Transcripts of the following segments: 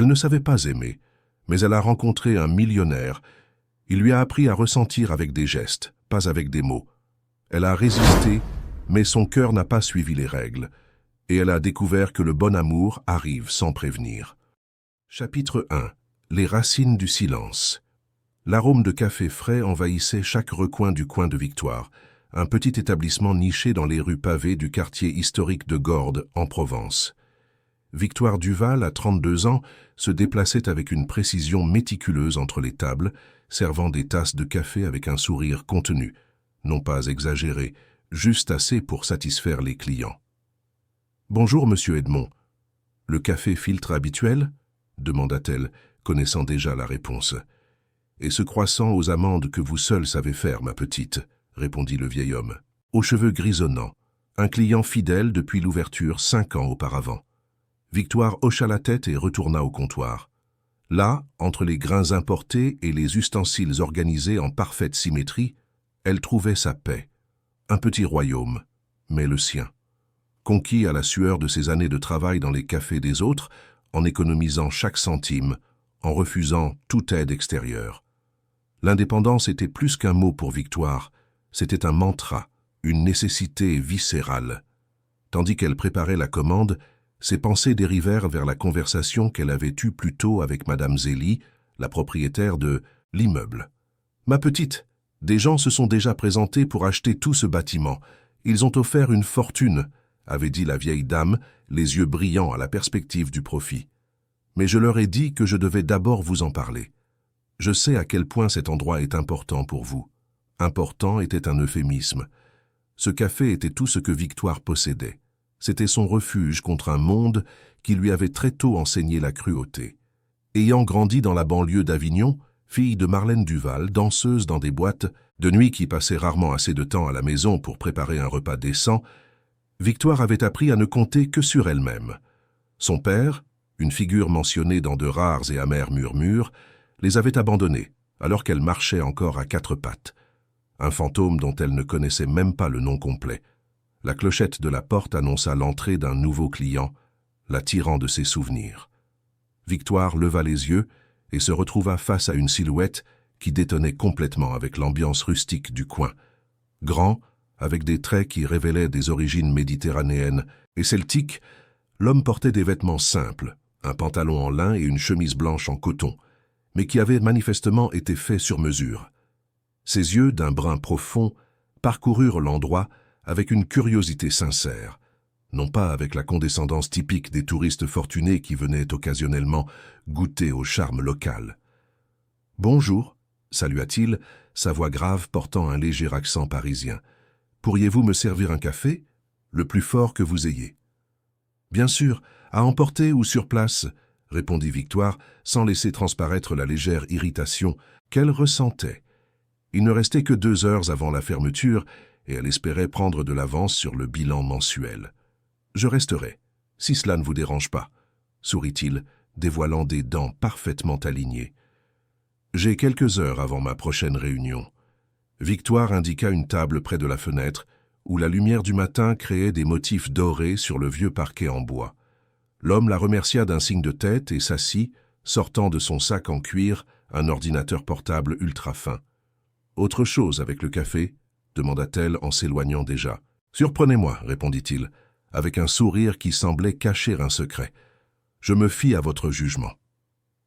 Elle ne savait pas aimer, mais elle a rencontré un millionnaire. Il lui a appris à ressentir avec des gestes, pas avec des mots. Elle a résisté, mais son cœur n'a pas suivi les règles, et elle a découvert que le bon amour arrive sans prévenir. Chapitre 1. Les racines du silence. L'arôme de café frais envahissait chaque recoin du coin de Victoire, un petit établissement niché dans les rues pavées du quartier historique de Gordes, en Provence. Victoire Duval, à 32 ans, se déplaçait avec une précision méticuleuse entre les tables, servant des tasses de café avec un sourire contenu, non pas exagéré, juste assez pour satisfaire les clients. « Bonjour, monsieur Edmond. Le café filtre habituel ?» demanda-t-elle, connaissant déjà la réponse. « Et ce croissant aux amandes que vous seul savez faire, ma petite » répondit le vieil homme, aux cheveux grisonnants, un client fidèle depuis l'ouverture 5 ans auparavant. Victoire hocha la tête et retourna au comptoir. Là, entre les grains importés et les ustensiles organisés en parfaite symétrie, elle trouvait sa paix. Un petit royaume, mais le sien. Conquis à la sueur de ses années de travail dans les cafés des autres, en économisant chaque centime, en refusant toute aide extérieure. L'indépendance était plus qu'un mot pour Victoire, c'était un mantra, une nécessité viscérale. Tandis qu'elle préparait la commande, ses pensées dérivèrent vers la conversation qu'elle avait eue plus tôt avec Madame Zélie, la propriétaire de l'immeuble. « Ma petite, des gens se sont déjà présentés pour acheter tout ce bâtiment. Ils ont offert une fortune, » avait dit la vieille dame, les yeux brillants à la perspective du profit. « Mais je leur ai dit que je devais d'abord vous en parler. Je sais à quel point cet endroit est important pour vous. » Important était un euphémisme. Ce café était tout ce que Victoire possédait. C'était son refuge contre un monde qui lui avait très tôt enseigné la cruauté. Ayant grandi dans la banlieue d'Avignon, fille de Marlène Duval, danseuse dans des boîtes, de nuit qui passait rarement assez de temps à la maison pour préparer un repas décent, Victoire avait appris à ne compter que sur elle-même. Son père, une figure mentionnée dans de rares et amers murmures, les avait abandonnés, alors qu'elle marchait encore à 4 pattes. Un fantôme dont elle ne connaissait même pas le nom complet. La clochette de la porte annonça l'entrée d'un nouveau client, la tirant de ses souvenirs. Victoire leva les yeux et se retrouva face à une silhouette qui détonnait complètement avec l'ambiance rustique du coin. Grand, avec des traits qui révélaient des origines méditerranéennes et celtiques, l'homme portait des vêtements simples, un pantalon en lin et une chemise blanche en coton, mais qui avaient manifestement été faits sur mesure. Ses yeux, d'un brun profond, parcoururent l'endroit avec une curiosité sincère, non pas avec la condescendance typique des touristes fortunés qui venaient occasionnellement goûter au charme local. « Bonjour », salua-t-il, sa voix grave portant un léger accent parisien. « Pourriez-vous me servir un café, le plus fort que vous ayez ?»« Bien sûr, à emporter ou sur place », répondit Victoire, sans laisser transparaître la légère irritation qu'elle ressentait. Il ne restait que 2 heures avant la fermeture, et elle espérait prendre de l'avance sur le bilan mensuel. « Je resterai, si cela ne vous dérange pas, » sourit-il, dévoilant des dents parfaitement alignées. « J'ai quelques heures avant ma prochaine réunion. » Victoire indiqua une table près de la fenêtre, où la lumière du matin créait des motifs dorés sur le vieux parquet en bois. L'homme la remercia d'un signe de tête et s'assit, sortant de son sac en cuir un ordinateur portable ultra fin. « Autre chose avec le café ?» demanda-t-elle en s'éloignant déjà. « Surprenez-moi, répondit-il, avec un sourire qui semblait cacher un secret. Je me fie à votre jugement. »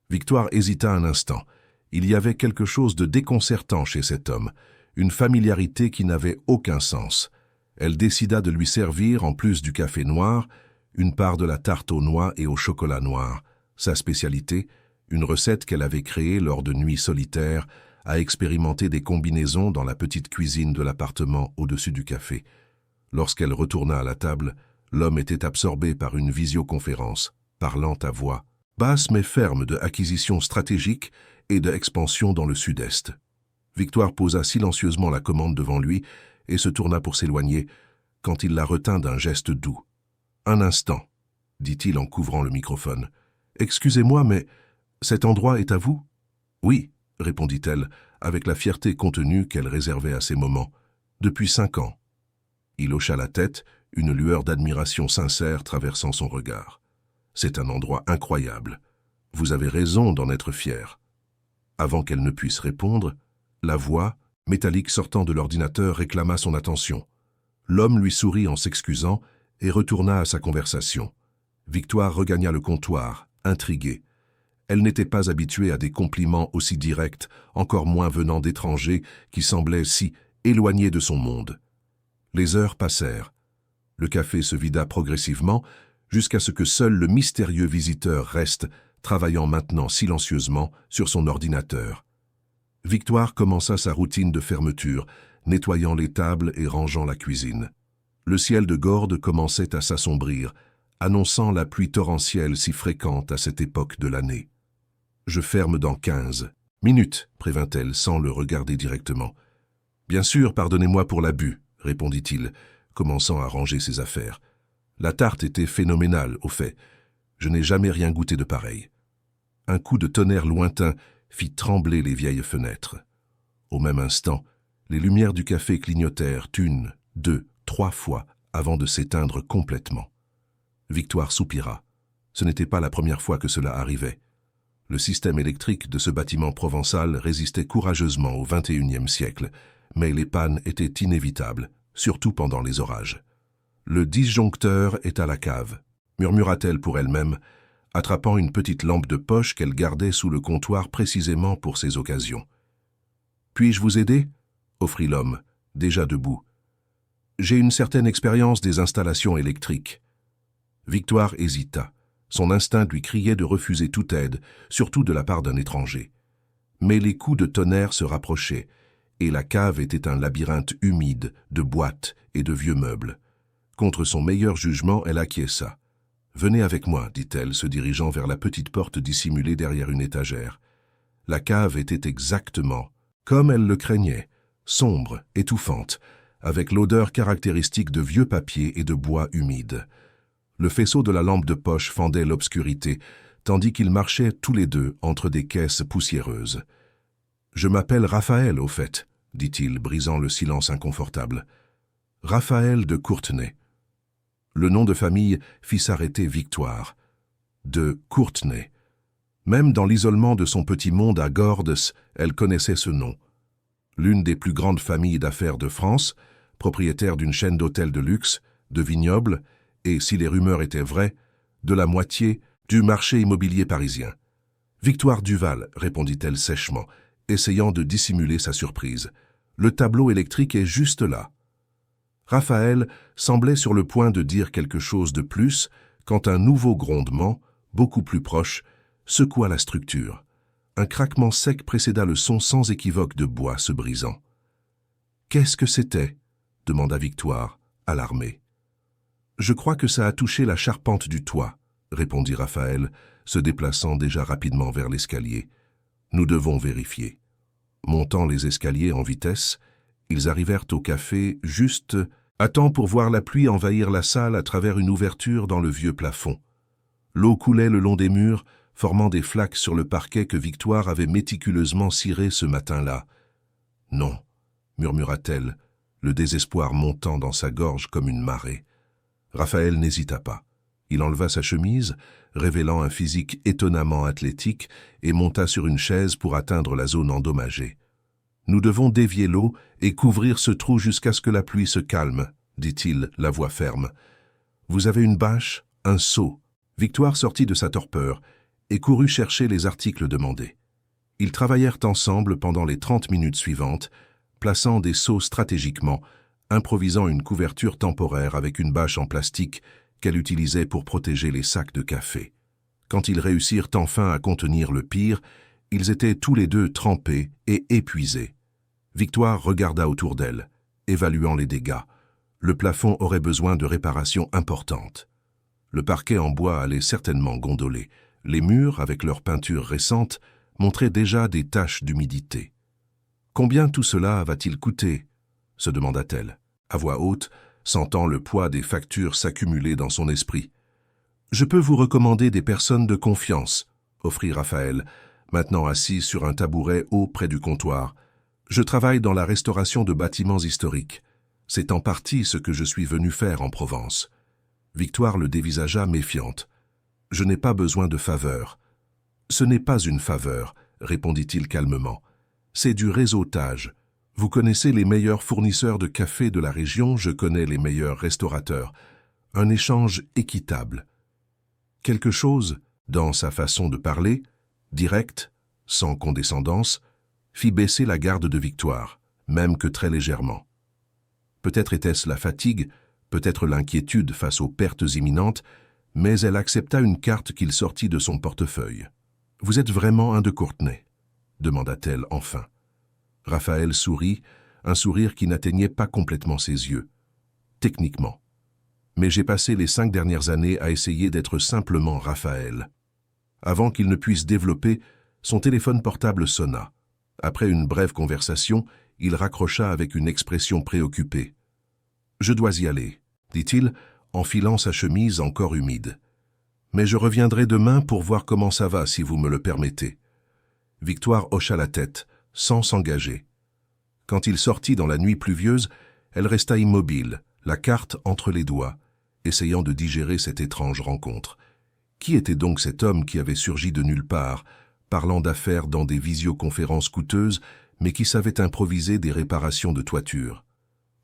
Victoire hésita un instant. Il y avait quelque chose de déconcertant chez cet homme, une familiarité qui n'avait aucun sens. Elle décida de lui servir, en plus du café noir, une part de la tarte aux noix et au chocolat noir, sa spécialité, une recette qu'elle avait créée lors de nuits solitaires, à expérimenter des combinaisons dans la petite cuisine de l'appartement au-dessus du café. Lorsqu'elle retourna à la table, l'homme était absorbé par une visioconférence, parlant à voix basse mais ferme de acquisition stratégique et d'expansion dans le sud-est. Victoire posa silencieusement la commande devant lui et se tourna pour s'éloigner, quand il la retint d'un geste doux. « Un instant, » dit-il en couvrant le microphone. « Excusez-moi, mais cet endroit est à vous ?»« Oui, » répondit-elle, avec la fierté contenue qu'elle réservait à ces moments. « Depuis 5 ans. » Il hocha la tête, une lueur d'admiration sincère traversant son regard. « C'est un endroit incroyable. Vous avez raison d'en être fier. Avant qu'elle ne puisse répondre, la voix, métallique sortant de l'ordinateur, réclama son attention. L'homme lui sourit en s'excusant et retourna à sa conversation. Victoire regagna le comptoir, intriguée. Elle n'était pas habituée à des compliments aussi directs, encore moins venant d'étrangers qui semblaient si éloignés de son monde. Les heures passèrent. Le café se vida progressivement jusqu'à ce que seul le mystérieux visiteur reste, travaillant maintenant silencieusement sur son ordinateur. Victoire commença sa routine de fermeture, nettoyant les tables et rangeant la cuisine. Le ciel de Gordes commençait à s'assombrir, annonçant la pluie torrentielle si fréquente à cette époque de l'année. « Je ferme dans 15 minutes, prévint-elle sans le regarder directement. « Bien sûr, pardonnez-moi pour l'abus, répondit-il, commençant à ranger ses affaires. La tarte était phénoménale, au fait. Je n'ai jamais rien goûté de pareil. Un coup de tonnerre lointain fit trembler les vieilles fenêtres. Au même instant, les lumières du café clignotèrent 1, 2, 3 fois avant de s'éteindre complètement. Victoire soupira. Ce n'était pas la première fois que cela arrivait. Le système électrique de ce bâtiment provençal résistait courageusement au XXIe siècle, mais les pannes étaient inévitables, surtout pendant les orages. « Le disjoncteur est à la cave », murmura-t-elle pour elle-même, attrapant une petite lampe de poche qu'elle gardait sous le comptoir précisément pour ces occasions. « Puis-je vous aider ?» offrit l'homme, déjà debout. « J'ai une certaine expérience des installations électriques. » Victoire hésita. Son instinct lui criait de refuser toute aide, surtout de la part d'un étranger. Mais les coups de tonnerre se rapprochaient, et la cave était un labyrinthe humide de boîtes et de vieux meubles. Contre son meilleur jugement, elle acquiesça. « Venez avec moi, dit-elle, se dirigeant vers la petite porte dissimulée derrière une étagère. La cave était exactement comme elle le craignait, sombre, étouffante, avec l'odeur caractéristique de vieux papier et de bois humide. Le faisceau de la lampe de poche fendait l'obscurité, tandis qu'ils marchaient tous les deux entre des caisses poussiéreuses. « Je m'appelle Raphaël, au fait, » dit-il, brisant le silence inconfortable. « Raphaël de Courtenay. » Le nom de famille fit s'arrêter Victoire. De Courtenay. Même dans l'isolement de son petit monde à Gordes, elle connaissait ce nom. L'une des plus grandes familles d'affaires de France, propriétaire d'une chaîne d'hôtels de luxe, de vignobles, et, si les rumeurs étaient vraies, de la moitié du marché immobilier parisien. « Victoire Duval, » répondit-elle sèchement, essayant de dissimuler sa surprise. « Le tableau électrique est juste là. » Raphaël semblait sur le point de dire quelque chose de plus quand un nouveau grondement, beaucoup plus proche, secoua la structure. Un craquement sec précéda le son sans équivoque de bois se brisant. « Qu'est-ce que c'était » demanda Victoire, alarmée. « Je crois que ça a touché la charpente du toit, » répondit Raphaël, se déplaçant déjà rapidement vers l'escalier. « Nous devons vérifier. » Montant les escaliers en vitesse, ils arrivèrent au café juste à temps pour voir la pluie envahir la salle à travers une ouverture dans le vieux plafond. L'eau coulait le long des murs, formant des flaques sur le parquet que Victoire avait méticuleusement ciré ce matin-là. « Non » murmura-t-elle, le désespoir montant dans sa gorge comme une marée. Raphaël n'hésita pas. Il enleva sa chemise, révélant un physique étonnamment athlétique, et monta sur une chaise pour atteindre la zone endommagée. « Nous devons dévier l'eau et couvrir ce trou jusqu'à ce que la pluie se calme, » dit-il, la voix ferme. « Vous avez une bâche, un seau. » Victoire sortit de sa torpeur et courut chercher les articles demandés. Ils travaillèrent ensemble pendant les 30 minutes suivantes, plaçant des seaux stratégiquement, improvisant une couverture temporaire avec une bâche en plastique qu'elle utilisait pour protéger les sacs de café. Quand ils réussirent enfin à contenir le pire, ils étaient tous les deux trempés et épuisés. Victoire regarda autour d'elle, évaluant les dégâts. Le plafond aurait besoin de réparations importantes. Le parquet en bois allait certainement gondoler. Les murs, avec leur peinture récente, montraient déjà des taches d'humidité. « Combien tout cela va-t-il coûter ?» se demanda-t-elle, à voix haute, sentant le poids des factures s'accumuler dans son esprit. « Je peux vous recommander des personnes de confiance, » offrit Raphaël, maintenant assis sur un tabouret haut près du comptoir. « Je travaille dans la restauration de bâtiments historiques. C'est en partie ce que je suis venu faire en Provence. » Victoire le dévisagea méfiante. « Je n'ai pas besoin de faveur. » Ce n'est pas une faveur, répondit-il calmement. C'est du réseautage. Vous connaissez les meilleurs fournisseurs de café de la région, je connais les meilleurs restaurateurs. Un échange équitable. Quelque chose, dans sa façon de parler, direct, sans condescendance, fit baisser la garde de Victoire, même que très légèrement. Peut-être était-ce la fatigue, peut-être l'inquiétude face aux pertes imminentes, mais elle accepta une carte qu'il sortit de son portefeuille. « Vous êtes vraiment un de Courtenay ?» demanda-t-elle enfin. Raphaël sourit, un sourire qui n'atteignait pas complètement ses yeux. « Techniquement. Mais j'ai passé les 5 dernières années à essayer d'être simplement Raphaël. » Avant qu'il ne puisse développer, son téléphone portable sonna. Après une brève conversation, il raccrocha avec une expression préoccupée. « Je dois y aller, » dit-il, enfilant sa chemise encore humide. « Mais je reviendrai demain pour voir comment ça va, si vous me le permettez. » Victoire hocha la tête, sans s'engager. Quand il sortit dans la nuit pluvieuse, elle resta immobile, la carte entre les doigts, essayant de digérer cette étrange rencontre. Qui était donc cet homme qui avait surgi de nulle part, parlant d'affaires dans des visioconférences coûteuses, mais qui savait improviser des réparations de toiture?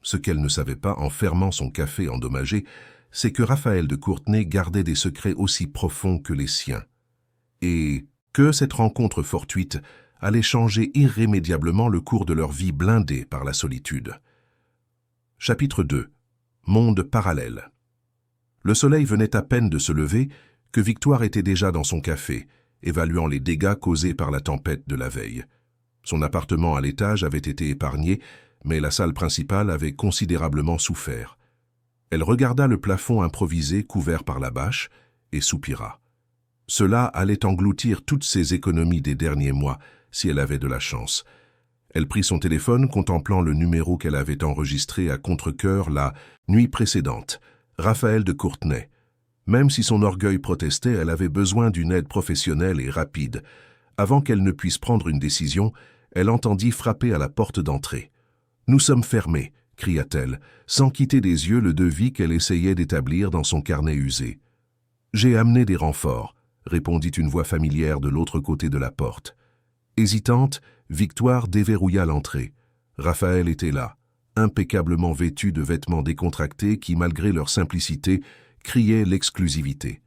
Ce qu'elle ne savait pas en fermant son café endommagé, c'est que Raphaël de Courtenay gardait des secrets aussi profonds que les siens. Et que cette rencontre fortuite allait changer irrémédiablement le cours de leur vie blindée par la solitude. Chapitre 2. Monde parallèle. Le soleil venait à peine de se lever que Victoire était déjà dans son café, évaluant les dégâts causés par la tempête de la veille. Son appartement à l'étage avait été épargné, mais la salle principale avait considérablement souffert. Elle regarda le plafond improvisé couvert par la bâche et soupira. Cela allait engloutir toutes ses économies des derniers mois, si elle avait de la chance. Elle prit son téléphone, contemplant le numéro qu'elle avait enregistré à contre-cœur la nuit précédente. Raphaël de Courtenay. Même si son orgueil protestait, elle avait besoin d'une aide professionnelle et rapide. Avant qu'elle ne puisse prendre une décision, elle entendit frapper à la porte d'entrée. « Nous sommes fermés », cria-t-elle, sans quitter des yeux le devis qu'elle essayait d'établir dans son carnet usé. « J'ai amené des renforts », répondit une voix familière de l'autre côté de la porte. Hésitante, Victoire déverrouilla l'entrée. Raphaël était là, impeccablement vêtu de vêtements décontractés qui, malgré leur simplicité, criaient l'exclusivité.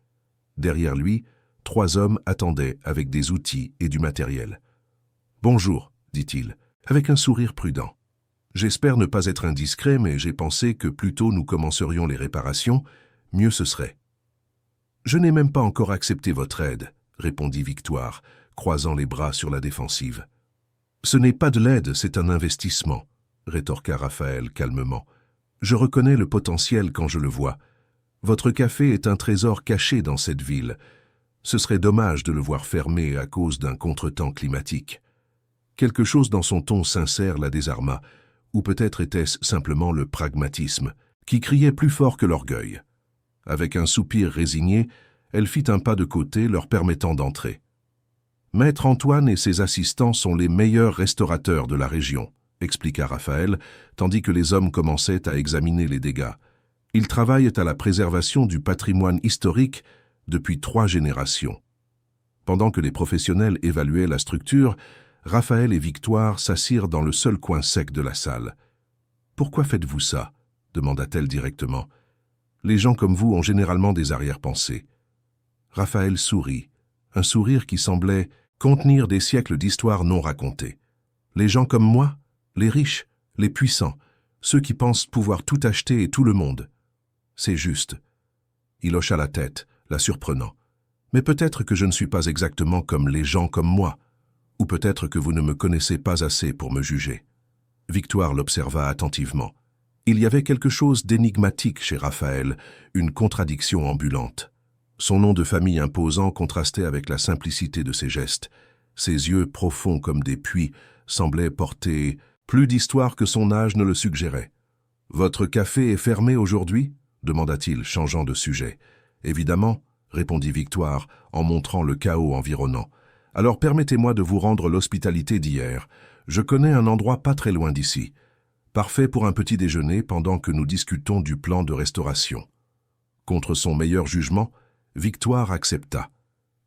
Derrière lui, 3 hommes attendaient avec des outils et du matériel. « Bonjour », dit-il, avec un sourire prudent. « J'espère ne pas être indiscret, mais j'ai pensé que plus tôt nous commencerions les réparations, mieux ce serait. »« Je n'ai même pas encore accepté votre aide, » répondit Victoire, croisant les bras sur la défensive. « Ce n'est pas de l'aide, c'est un investissement, » rétorqua Raphaël calmement. « Je reconnais le potentiel quand je le vois. Votre café est un trésor caché dans cette ville. Ce serait dommage de le voir fermé à cause d'un contretemps climatique. » Quelque chose dans son ton sincère la désarma, ou peut-être était-ce simplement le pragmatisme, qui criait plus fort que l'orgueil. Avec un soupir résigné, elle fit un pas de côté, leur permettant d'entrer. « Maître Antoine et ses assistants sont les meilleurs restaurateurs de la région, » expliqua Raphaël, tandis que les hommes commençaient à examiner les dégâts. « Ils travaillent à la préservation du patrimoine historique depuis 3 générations. » Pendant que les professionnels évaluaient la structure, Raphaël et Victoire s'assirent dans le seul coin sec de la salle. « Pourquoi faites-vous ça ?» demanda-t-elle directement. « Les gens comme vous ont généralement des arrière-pensées. » Raphaël sourit, un sourire qui semblait contenir des siècles d'histoires non racontées. « Les gens comme moi, les riches, les puissants, ceux qui pensent pouvoir tout acheter et tout le monde. C'est juste. » Il hocha la tête, la surprenant. « Mais peut-être que je ne suis pas exactement comme les gens comme moi. Ou peut-être que vous ne me connaissez pas assez pour me juger. » Victoire l'observa attentivement. Il y avait quelque chose d'énigmatique chez Raphaël, une contradiction ambulante. Son nom de famille imposant contrastait avec la simplicité de ses gestes. Ses yeux, profonds comme des puits, semblaient porter plus d'histoire que son âge ne le suggérait. « Votre café est fermé aujourd'hui » demanda-t-il, changeant de sujet. « Évidemment » répondit Victoire, en montrant le chaos environnant. « Alors permettez-moi de vous rendre l'hospitalité d'hier. Je connais un endroit pas très loin d'ici. Parfait pour un petit déjeuner pendant que nous discutons du plan de restauration. » Contre son meilleur jugement, Victoire accepta.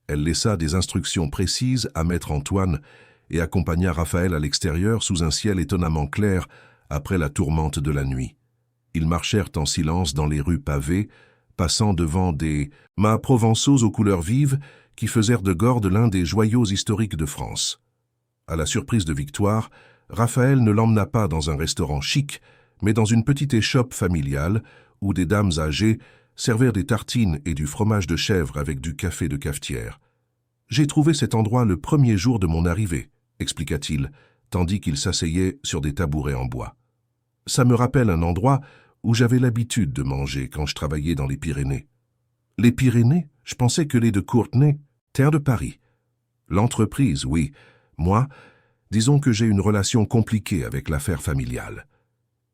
Elle laissa des instructions précises à Maître Antoine et accompagna Raphaël à l'extérieur sous un ciel étonnamment clair après la tourmente de la nuit. Ils marchèrent en silence dans les rues pavées, passant devant des mâts provençaux aux couleurs vives qui faisèrent de Gordes l'un des joyaux historiques de France. À la surprise de Victoire, Raphaël ne l'emmena pas dans un restaurant chic, mais dans une petite échoppe familiale où des dames âgées servirent des tartines et du fromage de chèvre avec du café de cafetière. « J'ai trouvé cet endroit le premier jour de mon arrivée », expliqua-t-il, tandis qu'il s'asseyait sur des tabourets en bois. « Ça me rappelle un endroit où j'avais l'habitude de manger quand je travaillais dans les Pyrénées. »« Les Pyrénées? Je pensais que les de Courtenay, terre de Paris. »« L'entreprise, oui. Moi, disons que j'ai une relation compliquée avec l'affaire familiale. »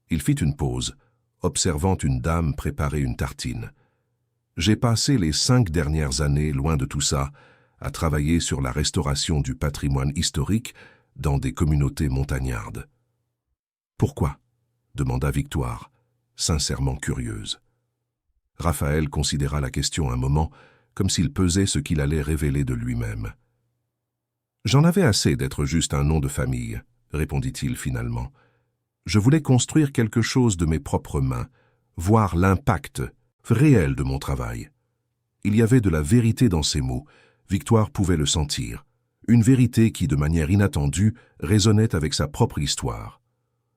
Il fit une pause, observant une dame préparer une tartine. « J'ai passé les 5 dernières années, loin de tout ça, à travailler sur la restauration du patrimoine historique dans des communautés montagnardes. »« Pourquoi ?» demanda Victoire, sincèrement curieuse. Raphaël considéra la question un moment, comme s'il pesait ce qu'il allait révéler de lui-même. « J'en avais assez d'être juste un nom de famille, » répondit-il finalement. « Je voulais construire quelque chose de mes propres mains, voir l'impact réel de mon travail. » Il y avait de la vérité dans ces mots, Victoire pouvait le sentir, une vérité qui, de manière inattendue, résonnait avec sa propre histoire.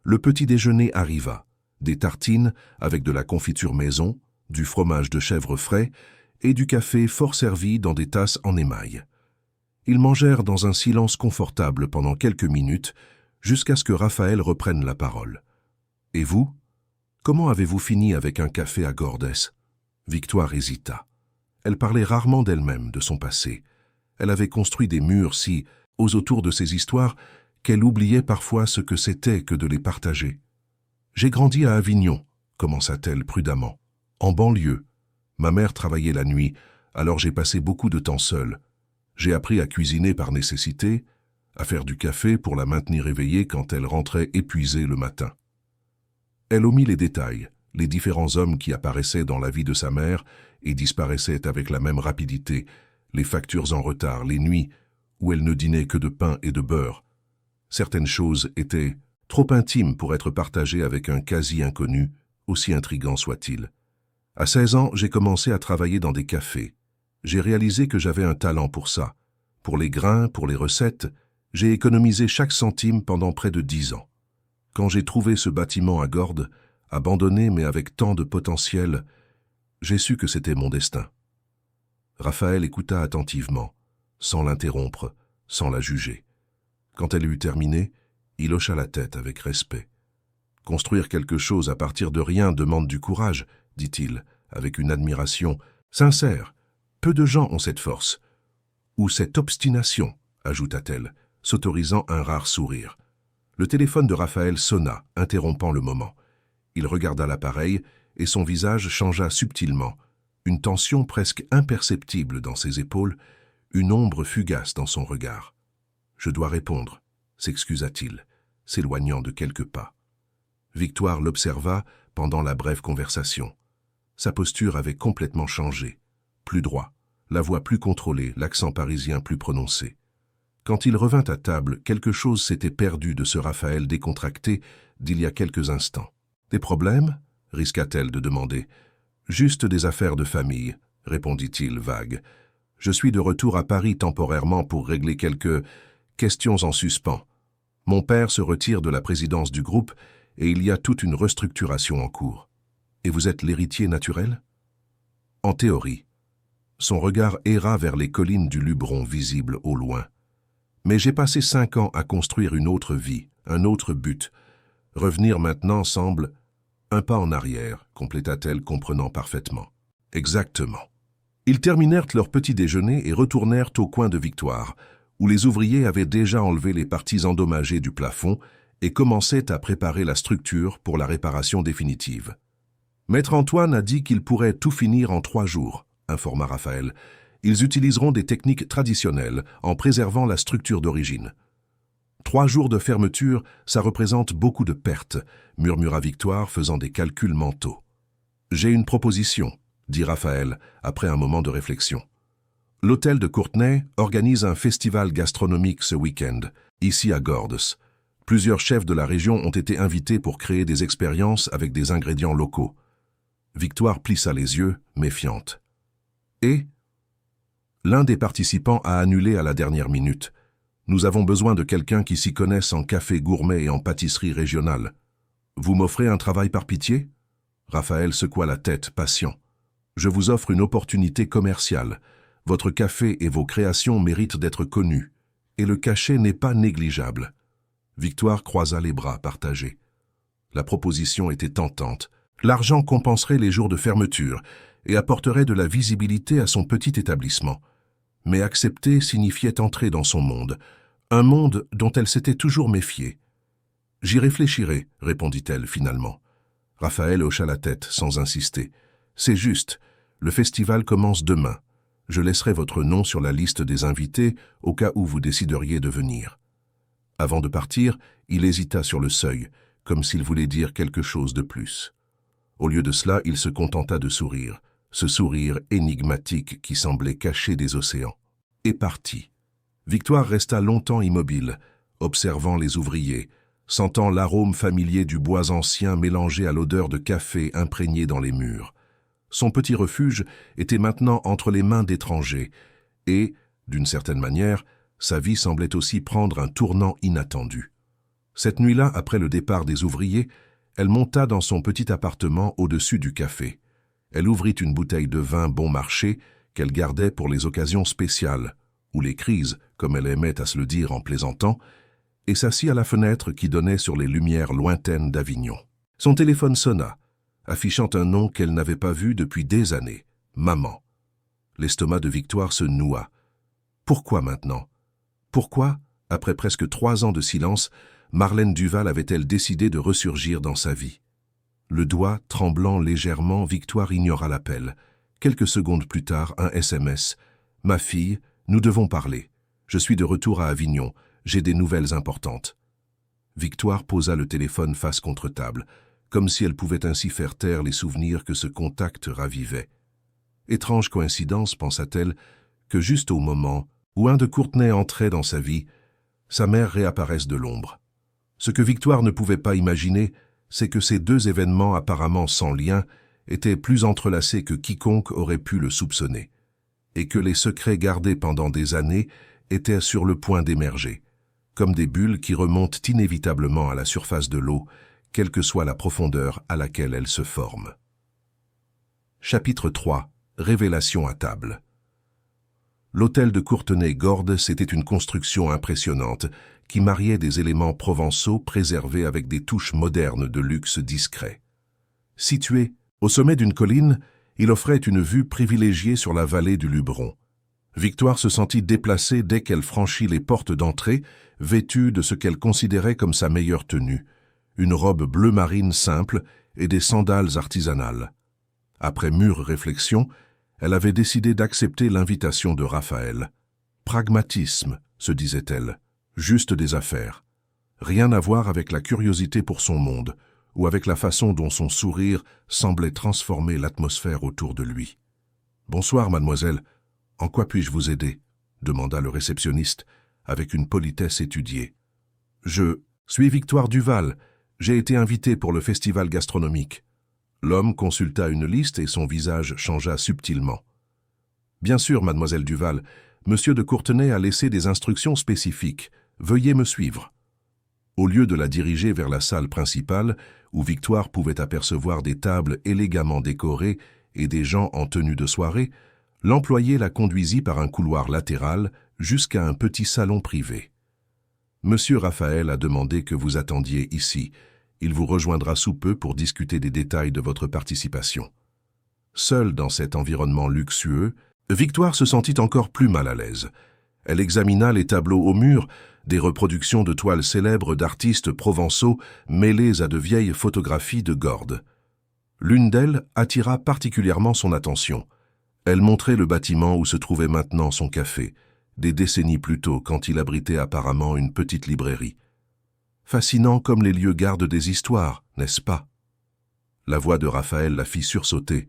Le petit déjeuner arriva, des tartines avec de la confiture maison, du fromage de chèvre frais et du café fort servi dans des tasses en émail. Ils mangèrent dans un silence confortable pendant quelques minutes, jusqu'à ce que Raphaël reprenne la parole. « Et vous? Comment avez-vous fini avec un café à Gordes ?» Victoire hésita. Elle parlait rarement d'elle-même, de son passé. Elle avait construit des murs si, aux autour de ces histoires, qu'elle oubliait parfois ce que c'était que de les partager. « J'ai grandi à Avignon, » commença-t-elle prudemment, « en banlieue. Ma mère travaillait la nuit, alors j'ai passé beaucoup de temps seule. J'ai appris à cuisiner par nécessité, à faire du café pour la maintenir éveillée quand elle rentrait épuisée le matin. » Elle omit les détails, les différents hommes qui apparaissaient dans la vie de sa mère et disparaissaient avec la même rapidité, les factures en retard, les nuits où elle ne dînait que de pain et de beurre. Certaines choses étaient trop intimes pour être partagées avec un quasi-inconnu, aussi intrigant soit-il. À 16 ans, j'ai commencé à travailler dans des cafés. J'ai réalisé que j'avais un talent pour ça. Pour les grains, pour les recettes, j'ai économisé chaque centime pendant près de 10 ans. Quand j'ai trouvé ce bâtiment à Gordes, abandonné mais avec tant de potentiel, j'ai su que c'était mon destin. Raphaël écouta attentivement, sans l'interrompre, sans la juger. Quand elle eut terminé, il hocha la tête avec respect. « Construire quelque chose à partir de rien demande du courage, » dit-il, avec une admiration sincère. « Peu de gens ont cette force. » « Ou cette obstination, » ajouta-t-elle, s'autorisant un rare sourire. Le téléphone de Raphaël sonna, interrompant le moment. Il regarda l'appareil et son visage changea subtilement. Une tension presque imperceptible dans ses épaules, une ombre fugace dans son regard. « Je dois répondre, » s'excusa-t-il, s'éloignant de quelques pas. Victoire l'observa pendant la brève conversation. Sa posture avait complètement changé. Plus droit, la voix plus contrôlée, l'accent parisien plus prononcé. Quand il revint à table, quelque chose s'était perdu de ce Raphaël décontracté d'il y a quelques instants. « Des problèmes ?» risqua-t-elle de demander. « Juste des affaires de famille, » répondit-il vague. « Je suis de retour à Paris temporairement pour régler quelques questions en suspens. Mon père se retire de la présidence du groupe et il y a toute une restructuration en cours. Et vous êtes l'héritier naturel ?»« En théorie. » Son regard erra vers les collines du Luberon visibles au loin. « Mais j'ai passé 5 ans à construire une autre vie, un autre but. Revenir maintenant semble un pas en arrière, » compléta-t-elle, comprenant parfaitement. « Exactement. » Ils terminèrent leur petit déjeuner et retournèrent au coin de Victoire, où les ouvriers avaient déjà enlevé les parties endommagées du plafond et commençaient à préparer la structure pour la réparation définitive. « Maître Antoine a dit qu'il pourrait tout finir en 3 jours, » informa Raphaël. « Ils utiliseront des techniques traditionnelles en préservant la structure d'origine. » 3 jours de fermeture, ça représente beaucoup de pertes, murmura Victoire, faisant des calculs mentaux. « J'ai une proposition, » dit Raphaël, après un moment de réflexion. « L'hôtel de Courtenay organise un festival gastronomique ce week-end, ici à Gordes. Plusieurs chefs de la région ont été invités pour créer des expériences avec des ingrédients locaux. Victoire plissa les yeux, méfiante. Et l'un des participants a annulé à la dernière minute. Nous avons besoin de quelqu'un qui s'y connaisse en café gourmet et en pâtisserie régionale. Vous m'offrez un travail par pitié? Raphaël secoua la tête, patient. Je vous offre une opportunité commerciale. Votre café et vos créations méritent d'être connus. Et le cachet n'est pas négligeable. Victoire croisa les bras partagés. La proposition était tentante. L'argent compenserait les jours de fermeture et apporterait de la visibilité à son petit établissement. Mais accepter signifiait entrer dans son monde, un monde dont elle s'était toujours méfiée. « J'y réfléchirai », répondit-elle finalement. Raphaël hocha la tête sans insister. « C'est juste, le festival commence demain. Je laisserai votre nom sur la liste des invités au cas où vous décideriez de venir. » Avant de partir, il hésita sur le seuil, comme s'il voulait dire quelque chose de plus. Au lieu de cela, il se contenta de sourire, ce sourire énigmatique qui semblait cacher des océans. Et partit. Victoire resta longtemps immobile, observant les ouvriers, sentant l'arôme familier du bois ancien mélangé à l'odeur de café imprégnée dans les murs. Son petit refuge était maintenant entre les mains d'étrangers, et, d'une certaine manière, sa vie semblait aussi prendre un tournant inattendu. Cette nuit-là, après le départ des ouvriers, elle monta dans son petit appartement au-dessus du café. Elle ouvrit une bouteille de vin bon marché qu'elle gardait pour les occasions spéciales, ou les crises, comme elle aimait à se le dire en plaisantant, et s'assit à la fenêtre qui donnait sur les lumières lointaines d'Avignon. Son téléphone sonna, affichant un nom qu'elle n'avait pas vu depuis des années, Maman. L'estomac de Victoire se noua. Pourquoi maintenant? Pourquoi, après presque 3 ans de silence, Marlène Duval avait-elle décidé de ressurgir dans sa vie? Le doigt tremblant légèrement, Victoire ignora l'appel. Quelques secondes plus tard, un SMS. « Ma fille, nous devons parler. Je suis de retour à Avignon. J'ai des nouvelles importantes. » Victoire posa le téléphone face contre table, comme si elle pouvait ainsi faire taire les souvenirs que ce contact ravivait. Étrange coïncidence, pensa-t-elle, que juste au moment où un de Courtenay entrait dans sa vie, sa mère réapparaisse de l'ombre. Ce que Victoire ne pouvait pas imaginer, c'est que ces deux événements apparemment sans lien étaient plus entrelacés que quiconque aurait pu le soupçonner, et que les secrets gardés pendant des années étaient sur le point d'émerger, comme des bulles qui remontent inévitablement à la surface de l'eau, quelle que soit la profondeur à laquelle elles se forment. Chapitre 3. Révélation à table. L'hôtel de Courtenay-Gordes, c'était une construction impressionnante qui mariait des éléments provençaux préservés avec des touches modernes de luxe discret. Situé au sommet d'une colline, il offrait une vue privilégiée sur la vallée du Luberon. Victoire se sentit déplacée dès qu'elle franchit les portes d'entrée, vêtue de ce qu'elle considérait comme sa meilleure tenue, une robe bleu marine simple et des sandales artisanales. Après mûre réflexion, elle avait décidé d'accepter l'invitation de Raphaël. Pragmatisme, se disait-elle, juste des affaires. Rien à voir avec la curiosité pour son monde, ou avec la façon dont son sourire semblait transformer l'atmosphère autour de lui. « Bonsoir, mademoiselle. En quoi puis-je vous aider ?» demanda le réceptionniste, avec une politesse étudiée. « Je suis Victoire Duval. J'ai été invité pour le festival gastronomique. » L'homme consulta une liste et son visage changea subtilement. « Bien sûr, mademoiselle Duval, monsieur de Courtenay a laissé des instructions spécifiques. Veuillez me suivre. » Au lieu de la diriger vers la salle principale, où Victoire pouvait apercevoir des tables élégamment décorées et des gens en tenue de soirée, l'employé la conduisit par un couloir latéral jusqu'à un petit salon privé. « Monsieur Raphaël a demandé que vous attendiez ici. Il vous rejoindra sous peu pour discuter des détails de votre participation. » Seule dans cet environnement luxueux, Victoire se sentit encore plus mal à l'aise. Elle examina les tableaux au mur, des reproductions de toiles célèbres d'artistes provençaux mêlées à de vieilles photographies de Gordes. L'une d'elles attira particulièrement son attention. Elle montrait le bâtiment où se trouvait maintenant son café, des décennies plus tôt quand il abritait apparemment une petite librairie. Fascinant comme les lieux gardent des histoires, n'est-ce pas? La voix de Raphaël la fit sursauter.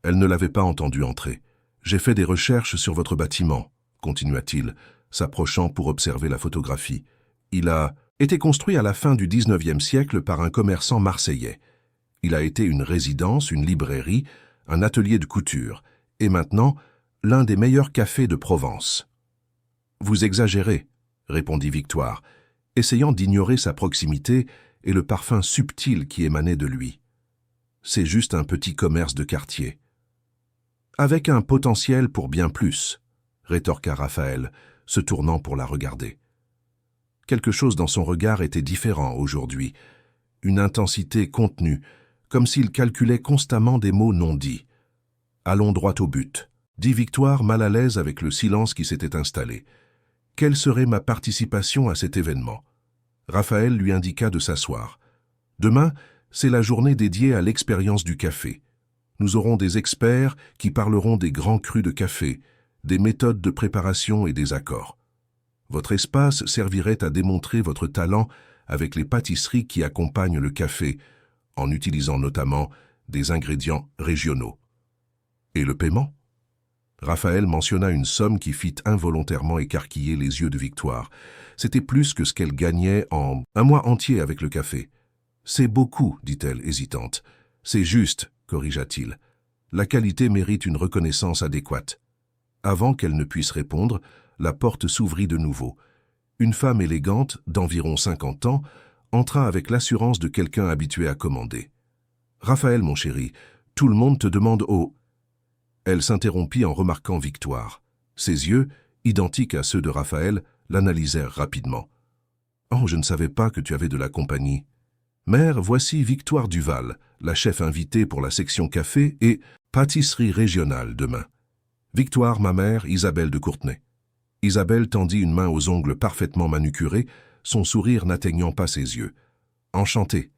Elle ne l'avait pas entendu entrer. J'ai fait des recherches sur votre bâtiment, continua-t-il, s'approchant pour observer la photographie. Il a été construit à la fin du XIXe siècle par un commerçant marseillais. Il a été une résidence, une librairie, un atelier de couture, et maintenant, l'un des meilleurs cafés de Provence. Vous exagérez, répondit Victoire, essayant d'ignorer sa proximité et le parfum subtil qui émanait de lui. C'est juste un petit commerce de quartier. Avec un potentiel pour bien plus, rétorqua Raphaël, se tournant pour la regarder. Quelque chose dans son regard était différent aujourd'hui, une intensité contenue, comme s'il calculait constamment des mots non dits. « Allons droit au but », dit Victoire, mal à l'aise avec le silence qui s'était installé. « Quelle serait ma participation à cet événement ?» Raphaël lui indiqua de s'asseoir. « Demain, c'est la journée dédiée à l'expérience du café. Nous aurons des experts qui parleront des grands crus de café, des méthodes de préparation et des accords. Votre espace servirait à démontrer votre talent avec les pâtisseries qui accompagnent le café, en utilisant notamment des ingrédients régionaux. Et le paiement ? Raphaël mentionna une somme qui fit involontairement écarquiller les yeux de Victoire. C'était plus que ce qu'elle gagnait en un mois entier avec le café. « C'est beaucoup, dit-elle, hésitante. « C'est juste, corrigea-t-il. La qualité mérite une reconnaissance adéquate. » Avant qu'elle ne puisse répondre, la porte s'ouvrit de nouveau. Une femme élégante, d'environ 50 ans, entra avec l'assurance de quelqu'un habitué à commander. « Raphaël, mon chéri, tout le monde te demande au... » Elle s'interrompit en remarquant Victoire. Ses yeux, identiques à ceux de Raphaël, l'analysèrent rapidement. « Oh, je ne savais pas que tu avais de la compagnie. »« Mère, voici Victoire Duval, la chef invitée pour la section café et pâtisserie régionale demain. Victoire, ma mère, Isabelle de Courtenay. » Isabelle tendit une main aux ongles parfaitement manucurés, son sourire n'atteignant pas ses yeux. « Enchanté.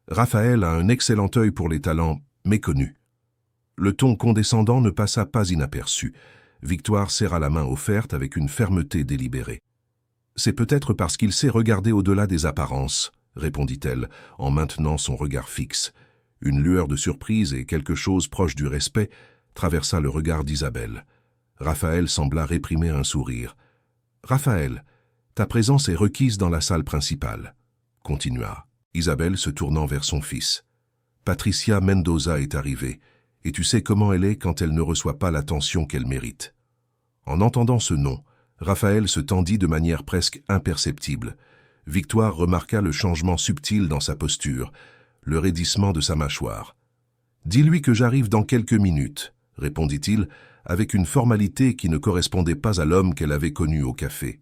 Raphaël a un excellent œil pour les talents méconnus. » Le ton condescendant ne passa pas inaperçu. Victoire serra la main offerte avec une fermeté délibérée. « C'est peut-être parce qu'il sait regarder au-delà des apparences, » répondit-elle, en maintenant son regard fixe. Une lueur de surprise et quelque chose proche du respect traversa le regard d'Isabelle. Raphaël sembla réprimer un sourire. « Raphaël, ta présence est requise dans la salle principale, » continua Isabelle se tournant vers son fils. « Patricia Mendoza est arrivée, et tu sais comment elle est quand elle ne reçoit pas l'attention qu'elle mérite. » En entendant ce nom, Raphaël se tendit de manière presque imperceptible. Victoire remarqua le changement subtil dans sa posture, le raidissement de sa mâchoire. « Dis-lui que j'arrive dans quelques minutes, » répondit-il, avec une formalité qui ne correspondait pas à l'homme qu'elle avait connu au café.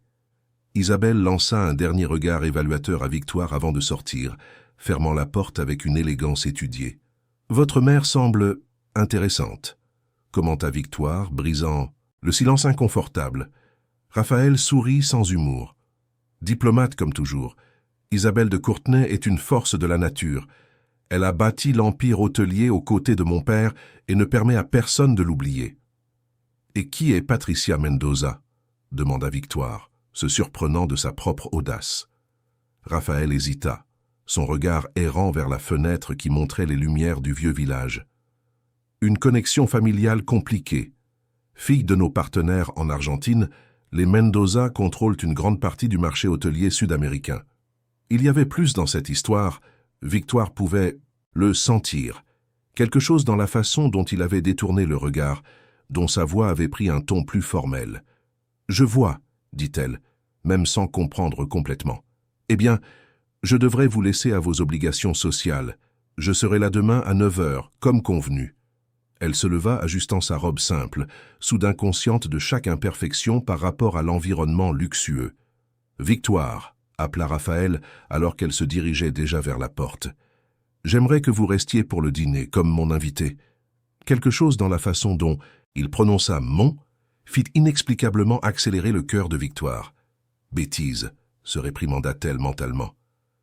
Isabelle lança un dernier regard évaluateur à Victoire avant de sortir, fermant la porte avec une élégance étudiée. « Votre mère semble intéressante, » commenta Victoire, brisant le silence inconfortable. Raphaël sourit sans humour. Diplomate comme toujours, Isabelle de Courtenay est une force de la nature. Elle a bâti l'empire hôtelier aux côtés de mon père et ne permet à personne de l'oublier. « Et qui est Patricia Mendoza ?» demanda Victoire, se surprenant de sa propre audace. Raphaël hésita, son regard errant vers la fenêtre qui montrait les lumières du vieux village. « Une connexion familiale compliquée. Fille de nos partenaires en Argentine, les Mendoza contrôlent une grande partie du marché hôtelier sud-américain. Il y avait plus dans cette histoire, Victoire pouvait le sentir, quelque chose dans la façon dont il avait détourné le regard, dont sa voix avait pris un ton plus formel. « Je vois, » dit-elle, même sans comprendre complètement. « Eh bien, je devrais vous laisser à vos obligations sociales. Je serai là demain à 9 heures, comme convenu. » Elle se leva, ajustant sa robe simple, soudain consciente de chaque imperfection par rapport à l'environnement luxueux. « Victoire !» appela Raphaël alors qu'elle se dirigeait déjà vers la porte. « J'aimerais que vous restiez pour le dîner, comme mon invité. » Quelque chose dans la façon dont il prononça « mon » fit inexplicablement accélérer le cœur de Victoire. « Bêtise !» se réprimanda-t-elle mentalement.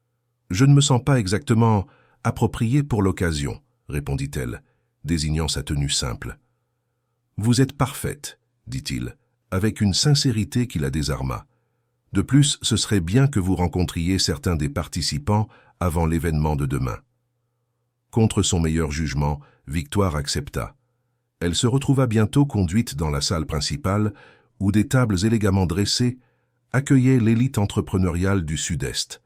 « Je ne me sens pas exactement appropriée pour l'occasion, » répondit-elle, désignant sa tenue simple. « Vous êtes parfaite, » dit-il, avec une sincérité qui la désarma. « De plus, ce serait bien que vous rencontriez certains des participants avant l'événement de demain. » Contre son meilleur jugement, Victoire accepta. Elle se retrouva bientôt conduite dans la salle principale, où des tables élégamment dressées accueillaient l'élite entrepreneuriale du Sud-Est.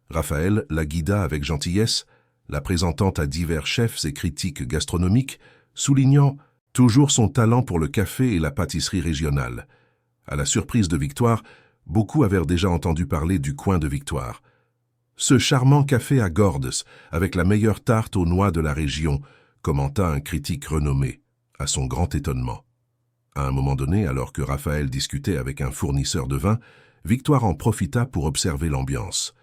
Raphaël la guida avec gentillesse, la présentant à divers chefs et critiques gastronomiques, soulignant toujours son talent pour le café et la pâtisserie régionale. À la surprise de Victoire, beaucoup avaient déjà entendu parler du coin de Victoire. Ce charmant café à Gordes, avec la meilleure tarte aux noix de la région, commenta un critique renommé, à son grand étonnement. À un moment donné, alors que Raphaël discutait avec un fournisseur de vin, Victoire en profita pour observer l'ambiance.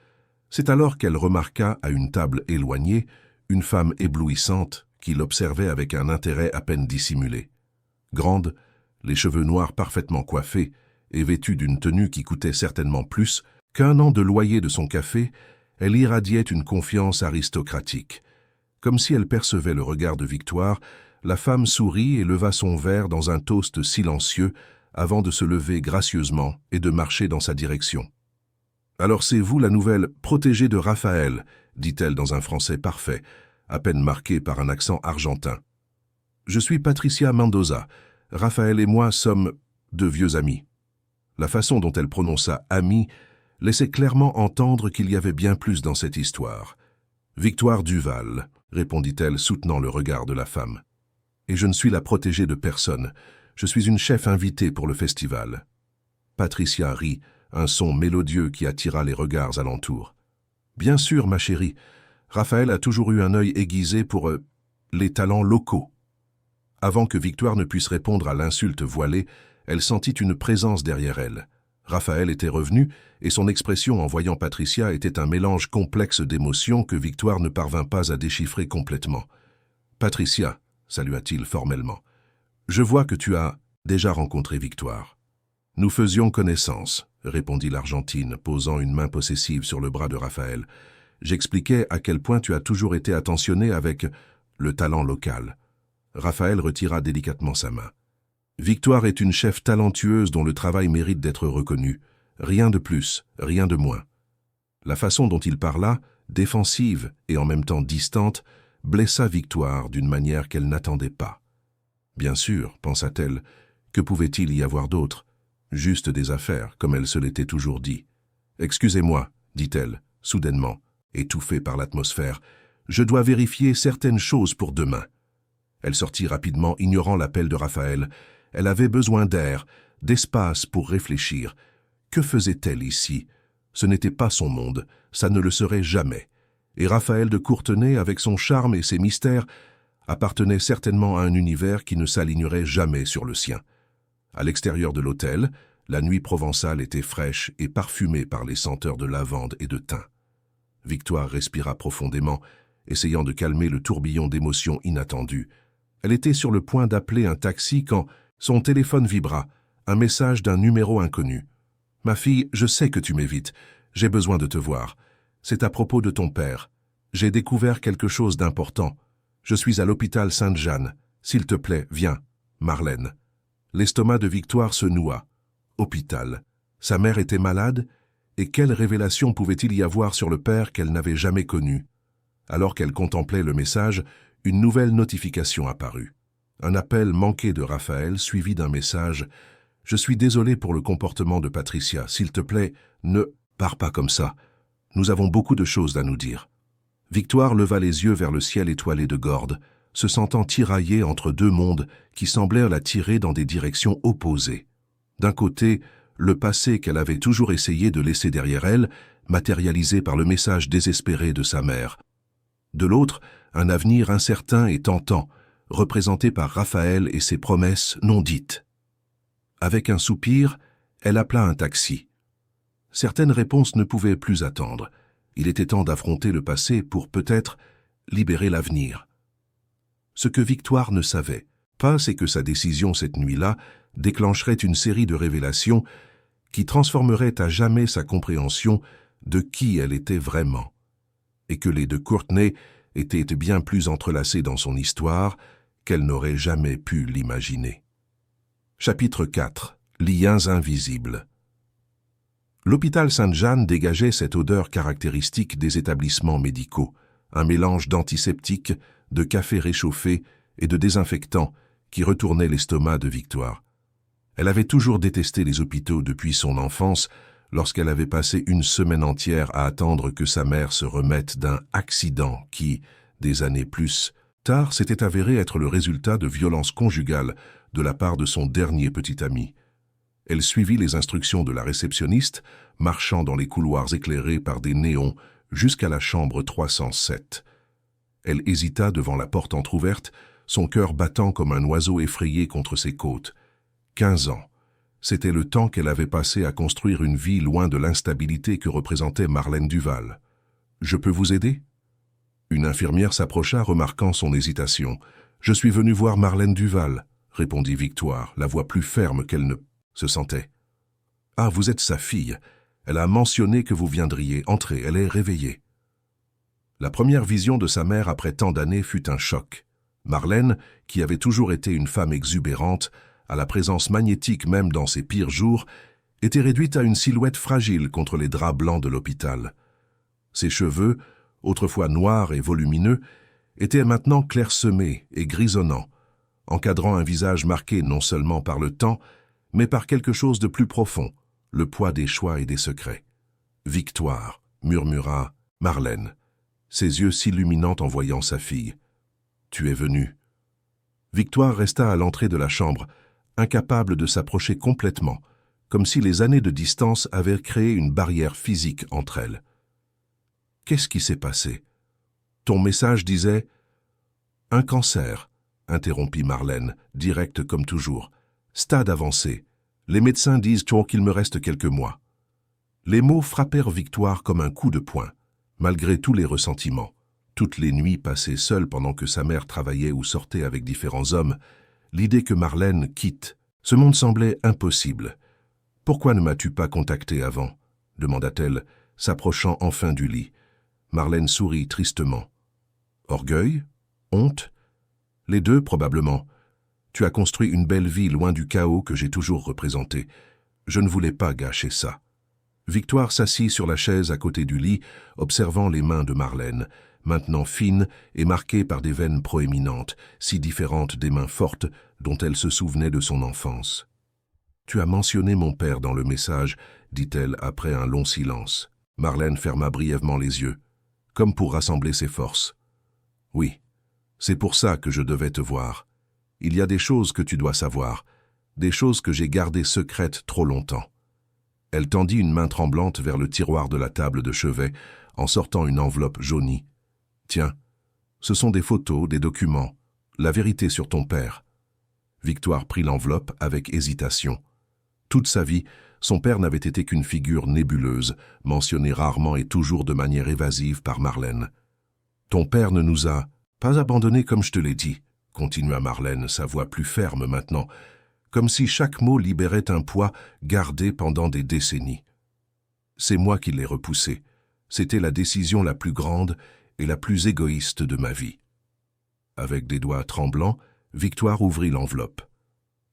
C'est alors qu'elle remarqua à une table éloignée une femme éblouissante qui l'observait avec un intérêt à peine dissimulé. Grande, les cheveux noirs parfaitement coiffés et vêtue d'une tenue qui coûtait certainement plus qu'un an de loyer de son café, elle irradiait une confiance aristocratique. Comme si elle percevait le regard de Victoire, la femme sourit et leva son verre dans un toast silencieux avant de se lever gracieusement et de marcher dans sa direction. « Alors c'est vous la nouvelle protégée de Raphaël », dit-elle dans un français parfait, à peine marqué par un accent argentin. « Je suis Patricia Mendoza. Raphaël et moi sommes de vieux amis. » La façon dont elle prononça « ami » laissait clairement entendre qu'il y avait bien plus dans cette histoire. « Victoire Duval », répondit-elle, soutenant le regard de la femme. « Et je ne suis la protégée de personne. Je suis une chef invitée pour le festival. » Patricia rit, un son mélodieux qui attira les regards alentour. « Bien sûr, ma chérie, Raphaël a toujours eu un œil aiguisé pour les talents locaux. » Avant que Victoire ne puisse répondre à l'insulte voilée, elle sentit une présence derrière elle. Raphaël était revenu, et son expression en voyant Patricia était un mélange complexe d'émotions que Victoire ne parvint pas à déchiffrer complètement. « Patricia, salua-t-il formellement, je vois que tu as déjà rencontré Victoire. » « Nous faisions connaissance, » répondit l'Argentine, posant une main possessive sur le bras de Raphaël. « J'expliquais à quel point tu as toujours été attentionné avec le talent local. » Raphaël retira délicatement sa main. « Victoire est une chef talentueuse dont le travail mérite d'être reconnu. Rien de plus, rien de moins. » La façon dont il parla, défensive et en même temps distante, blessa Victoire d'une manière qu'elle n'attendait pas. Bien sûr, pensa-t-elle, que pouvait-il y avoir d'autre? Juste des affaires, comme elle se l'était toujours dit. « Excusez-moi, dit-elle, soudainement, étouffée par l'atmosphère, je dois vérifier certaines choses pour demain. » Elle sortit rapidement, ignorant l'appel de Raphaël. Elle avait besoin d'air, d'espace pour réfléchir. Que faisait-elle ici? Ce n'était pas son monde, ça ne le serait jamais. Et Raphaël de Courtenay, avec son charme et ses mystères, appartenait certainement à un univers qui ne s'alignerait jamais sur le sien. À l'extérieur de l'hôtel, la nuit provençale était fraîche et parfumée par les senteurs de lavande et de thym. Victoire respira profondément, essayant de calmer le tourbillon d'émotions inattendues. Elle était sur le point d'appeler un taxi quand son téléphone vibra, un message d'un numéro inconnu. « Ma fille, je sais que tu m'évites. J'ai besoin de te voir. C'est à propos de ton père. J'ai découvert quelque chose d'important. Je suis à l'hôpital Sainte-Jeanne. S'il te plaît, viens. Marlène. » L'estomac de Victoire se noua. Hôpital. Sa mère était malade, et quelle révélation pouvait-il y avoir sur le père qu'elle n'avait jamais connu? Alors qu'elle contemplait le message, une nouvelle notification apparut. Un appel manqué de Raphaël suivi d'un message « Je suis désolé pour le comportement de Patricia. S'il te plaît, ne pars pas comme ça. Nous avons beaucoup de choses à nous dire. » Victoire leva les yeux vers le ciel étoilé de Gordes, se sentant tiraillée entre deux mondes qui semblèrent la tirer dans des directions opposées. D'un côté, le passé qu'elle avait toujours essayé de laisser derrière elle, matérialisé par le message désespéré de sa mère. De l'autre, un avenir incertain et tentant, représenté par Raphaël et ses promesses non dites. Avec un soupir, elle appela un taxi. Certaines réponses ne pouvaient plus attendre. Il était temps d'affronter le passé pour peut-être libérer l'avenir. Ce que Victoire ne savait pas, c'est que sa décision cette nuit-là déclencherait une série de révélations qui transformeraient à jamais sa compréhension de qui elle était vraiment, et que les de Courtenay étaient bien plus entrelacés dans son histoire qu'elle n'aurait jamais pu l'imaginer. Chapitre 4. Liens invisibles. L'hôpital Sainte-Jeanne dégageait cette odeur caractéristique des établissements médicaux, un mélange d'antiseptiques, de café réchauffé et de désinfectants qui retournait l'estomac de Victoire. Elle avait toujours détesté les hôpitaux depuis son enfance, lorsqu'elle avait passé une semaine entière à attendre que sa mère se remette d'un accident qui, des années plus tard, s'était avéré être le résultat de violences conjugales de la part de son dernier petit ami. Elle suivit les instructions de la réceptionniste, marchant dans les couloirs éclairés par des néons jusqu'à la chambre 307. Elle hésita devant la porte entr'ouverte, son cœur battant comme un oiseau effrayé contre ses côtes. 15 ans. C'était le temps qu'elle avait passé à construire une vie loin de l'instabilité que représentait Marlène Duval. « Je peux vous aider ?» Une infirmière s'approcha, remarquant son hésitation. « Je suis venue voir Marlène Duval », répondit Victoire, la voix plus ferme qu'elle ne se sentait. « Ah, vous êtes sa fille. Elle a mentionné que vous viendriez. Entrez, elle est réveillée. » La première vision de sa mère après tant d'années fut un choc. Marlène, qui avait toujours été une femme exubérante, à la présence magnétique même dans ses pires jours, était réduite à une silhouette fragile contre les draps blancs de l'hôpital. Ses cheveux, autrefois noirs et volumineux, étaient maintenant clairsemés et grisonnants, encadrant un visage marqué non seulement par le temps, mais par quelque chose de plus profond, le poids des choix et des secrets. « Victoire », murmura Marlène, ses yeux s'illuminant en voyant sa fille. « Tu es venue. » Victoire resta à l'entrée de la chambre, incapable de s'approcher complètement, comme si les années de distance avaient créé une barrière physique entre elles. « Qu'est-ce qui s'est passé? Ton message disait... »« Un cancer, » interrompit Marlène, directe comme toujours. « Stade avancé. Les médecins disent qu'il me reste quelques mois. » Les mots frappèrent Victoire comme un coup de poing, malgré tous les ressentiments. Toutes les nuits passées seule pendant que sa mère travaillait ou sortait avec différents hommes, l'idée que Marlène quitte ce monde semblait impossible. « Pourquoi ne m'as-tu pas contacté avant ?» demanda-t-elle, s'approchant enfin du lit. Marlène sourit tristement. « Orgueil? Honte? Les deux, probablement. Tu as construit une belle vie loin du chaos que j'ai toujours représenté. Je ne voulais pas gâcher ça. » Victoire s'assit sur la chaise à côté du lit, observant les mains de Marlène, maintenant fines et marquées par des veines proéminentes, si différentes des mains fortes dont elle se souvenait de son enfance. « Tu as mentionné mon père dans le message, » dit-elle après un long silence. Marlène ferma brièvement les yeux, comme pour rassembler ses forces. « Oui, c'est pour ça que je devais te voir. Il y a des choses que tu dois savoir, des choses que j'ai gardées secrètes trop longtemps. » Elle tendit une main tremblante vers le tiroir de la table de chevet, en sortant une enveloppe jaunie. « Tiens, ce sont des photos, des documents, la vérité sur ton père. » Victoire prit l'enveloppe avec hésitation. Toute sa vie, son père n'avait été qu'une figure nébuleuse, mentionnée rarement et toujours de manière évasive par Marlène. « Ton père ne nous a pas abandonnés comme je te l'ai dit, » continua Marlène, sa voix plus ferme maintenant, comme si chaque mot libérait un poids gardé pendant des décennies. « C'est moi qui l'ai repoussé. C'était la décision la plus grande et la plus égoïste de ma vie. » Avec des doigts tremblants, Victoire ouvrit l'enveloppe.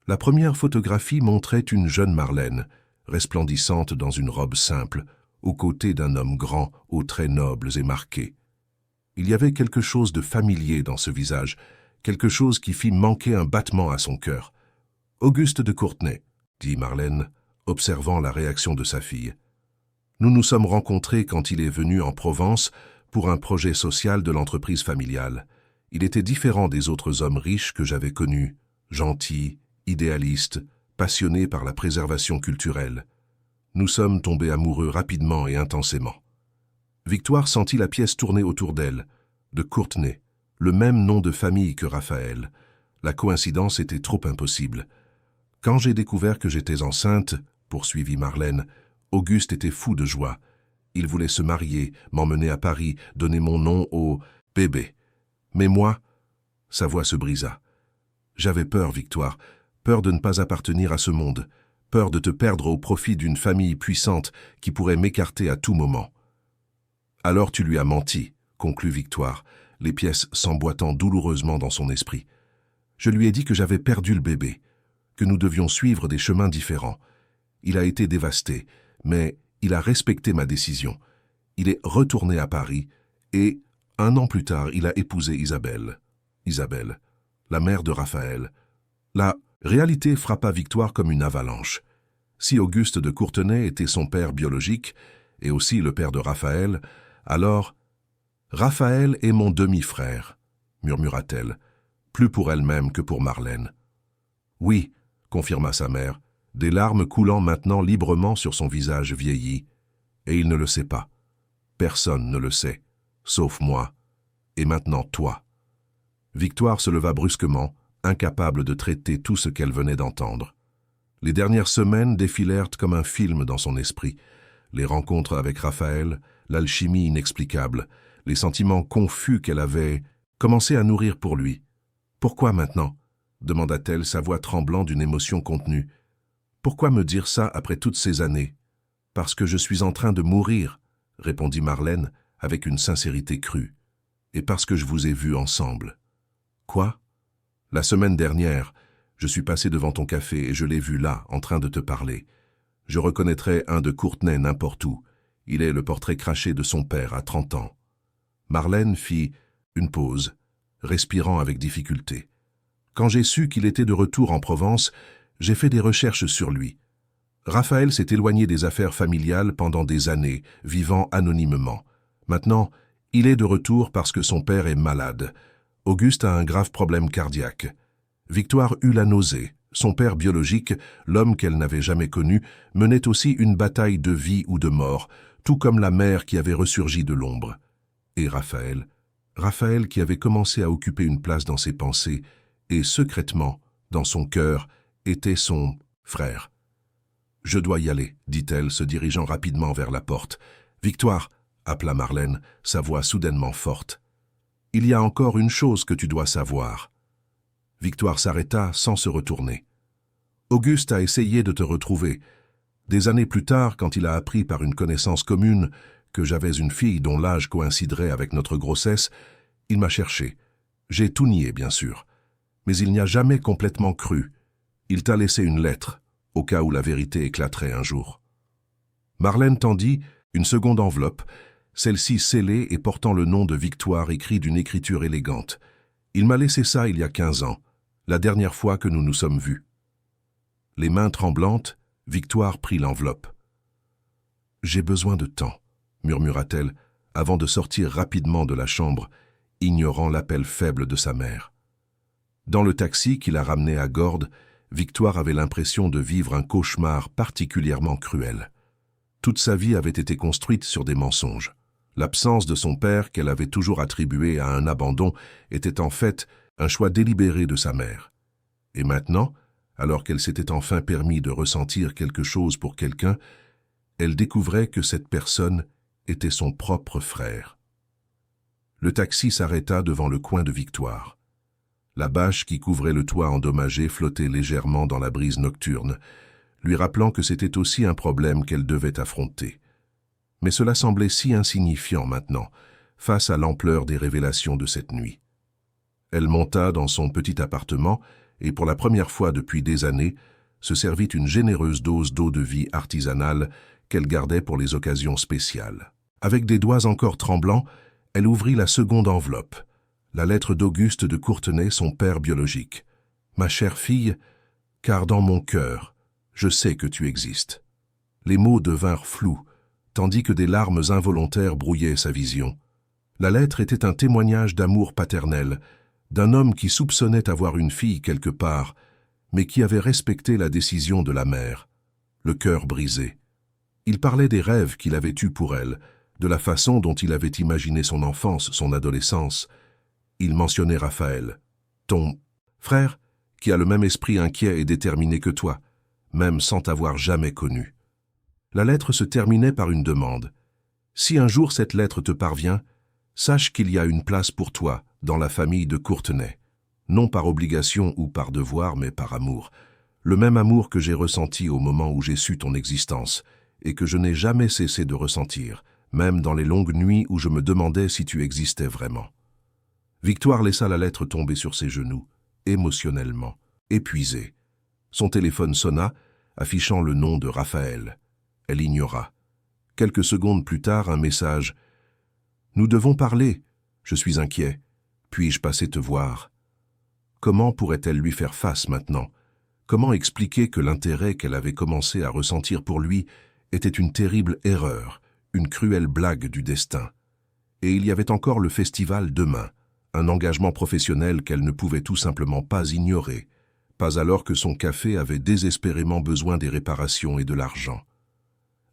La première photographie montrait une jeune Marlène, resplendissante dans une robe simple, aux côtés d'un homme grand, aux traits nobles et marqués. Il y avait quelque chose de familier dans ce visage, quelque chose qui fit manquer un battement à son cœur. « Auguste de Courtenay, » dit Marlène, observant la réaction de sa fille. « Nous nous sommes rencontrés quand il est venu en Provence pour un projet social de l'entreprise familiale. Il était différent des autres hommes riches que j'avais connus, gentil, idéaliste, passionné par la préservation culturelle. Nous sommes tombés amoureux rapidement et intensément. » Victoire sentit la pièce tourner autour d'elle, de Courtenay, le même nom de famille que Raphaël. La coïncidence était trop impossible. « Quand j'ai découvert que j'étais enceinte, » poursuivit Marlène, Auguste était fou de joie. Il voulait se marier, m'emmener à Paris, donner mon nom au bébé. Mais moi, sa voix se brisa. J'avais peur, Victoire, peur de ne pas appartenir à ce monde, peur de te perdre au profit d'une famille puissante qui pourrait m'écarter à tout moment. Alors tu lui as menti, conclut Victoire, les pièces s'emboîtant douloureusement dans son esprit. Je lui ai dit que j'avais perdu le bébé, que nous devions suivre des chemins différents. Il a été dévasté, mais il a respecté ma décision. Il est retourné à Paris et, 1 an plus tard, il a épousé Isabelle. Isabelle, la mère de Raphaël. La réalité frappa Victoire comme une avalanche. Si Auguste de Courtenay était son père biologique, et aussi le père de Raphaël, alors « Raphaël est mon demi-frère », murmura-t-elle, plus pour elle-même que pour Marlène. « Oui », confirma sa mère, des larmes coulant maintenant librement sur son visage vieilli, et il ne le sait pas. Personne ne le sait, sauf moi, et maintenant toi. Victoire se leva brusquement, incapable de traiter tout ce qu'elle venait d'entendre. Les dernières semaines défilèrent comme un film dans son esprit. Les rencontres avec Raphaël, l'alchimie inexplicable, les sentiments confus qu'elle avait commencé à nourrir pour lui. « Pourquoi maintenant ?» demanda-t-elle, sa voix tremblant d'une émotion contenue. « Pourquoi me dire ça après toutes ces années ?»« Parce que je suis en train de mourir, » répondit Marlène avec une sincérité crue. « Et parce que je vous ai vus ensemble. »« Quoi ?» ?»« La semaine dernière, je suis passé devant ton café et je l'ai vu là, en train de te parler. Je reconnaîtrais un de Courtenay n'importe où. Il est le portrait craché de son père à 30 ans. » Marlène fit une pause, respirant avec difficulté. « Quand j'ai su qu'il était de retour en Provence, j'ai fait des recherches sur lui. Raphaël s'est éloigné des affaires familiales pendant des années, vivant anonymement. Maintenant, il est de retour parce que son père est malade. Auguste a un grave problème cardiaque. Victoire eut la nausée. Son père biologique, l'homme qu'elle n'avait jamais connu, menait aussi une bataille de vie ou de mort, tout comme la mère qui avait ressurgi de l'ombre. Et Raphaël qui avait commencé à occuper une place dans ses pensées, et secrètement, dans son cœur, était son frère. « Je dois y aller, » dit-elle, se dirigeant rapidement vers la porte. « Victoire !» appela Marlène, sa voix soudainement forte. « Il y a encore une chose que tu dois savoir. » Victoire s'arrêta sans se retourner. « Auguste a essayé de te retrouver. Des années plus tard, quand il a appris par une connaissance commune que j'avais une fille dont l'âge coïnciderait avec notre grossesse, il m'a cherché. J'ai tout nié, bien sûr. Mais il n'y a jamais complètement cru. Il t'a laissé une lettre, au cas où la vérité éclaterait un jour. » Marlène tendit une seconde enveloppe, celle-ci scellée et portant le nom de Victoire écrit d'une écriture élégante. « Il m'a laissé ça il y a 15 ans, la dernière fois que nous nous sommes vus. » Les mains tremblantes, Victoire prit l'enveloppe. « J'ai besoin de temps, » murmura-t-elle, avant de sortir rapidement de la chambre, ignorant l'appel faible de sa mère. Dans le taxi qui la ramenait à Gordes, Victoire avait l'impression de vivre un cauchemar particulièrement cruel. Toute sa vie avait été construite sur des mensonges. L'absence de son père, qu'elle avait toujours attribué à un abandon, était en fait un choix délibéré de sa mère. Et maintenant, alors qu'elle s'était enfin permis de ressentir quelque chose pour quelqu'un, elle découvrait que cette personne était son propre frère. Le taxi s'arrêta devant le coin de Victoire. La bâche qui couvrait le toit endommagé flottait légèrement dans la brise nocturne, lui rappelant que c'était aussi un problème qu'elle devait affronter. Mais cela semblait si insignifiant maintenant, face à l'ampleur des révélations de cette nuit. Elle monta dans son petit appartement et, pour la première fois depuis des années, se servit une généreuse dose d'eau-de-vie artisanale qu'elle gardait pour les occasions spéciales. Avec des doigts encore tremblants, elle ouvrit la seconde enveloppe, la lettre d'Auguste de Courtenay, son père biologique. « Ma chère fille, car dans mon cœur, je sais que tu existes. » Les mots devinrent flous, tandis que des larmes involontaires brouillaient sa vision. La lettre était un témoignage d'amour paternel, d'un homme qui soupçonnait avoir une fille quelque part, mais qui avait respecté la décision de la mère, le cœur brisé. Il parlait des rêves qu'il avait eus pour elle, de la façon dont il avait imaginé son enfance, son adolescence. Il mentionnait Raphaël, ton frère, qui a le même esprit inquiet et déterminé que toi, même sans t'avoir jamais connu. La lettre se terminait par une demande. « Si un jour cette lettre te parvient, sache qu'il y a une place pour toi dans la famille de Courtenay, non par obligation ou par devoir, mais par amour, le même amour que j'ai ressenti au moment où j'ai su ton existence et que je n'ai jamais cessé de ressentir, même dans les longues nuits où je me demandais si tu existais vraiment. » Victoire laissa la lettre tomber sur ses genoux, émotionnellement, épuisée. Son téléphone sonna, affichant le nom de Raphaël. Elle ignora. Quelques secondes plus tard, un message. « Nous devons parler. Je suis inquiet. Puis-je passer te voir ?» Comment pourrait-elle lui faire face maintenant? Comment expliquer que l'intérêt qu'elle avait commencé à ressentir pour lui était une terrible erreur, une cruelle blague du destin? Et il y avait encore le festival demain, un engagement professionnel qu'elle ne pouvait tout simplement pas ignorer, pas alors que son café avait désespérément besoin des réparations et de l'argent.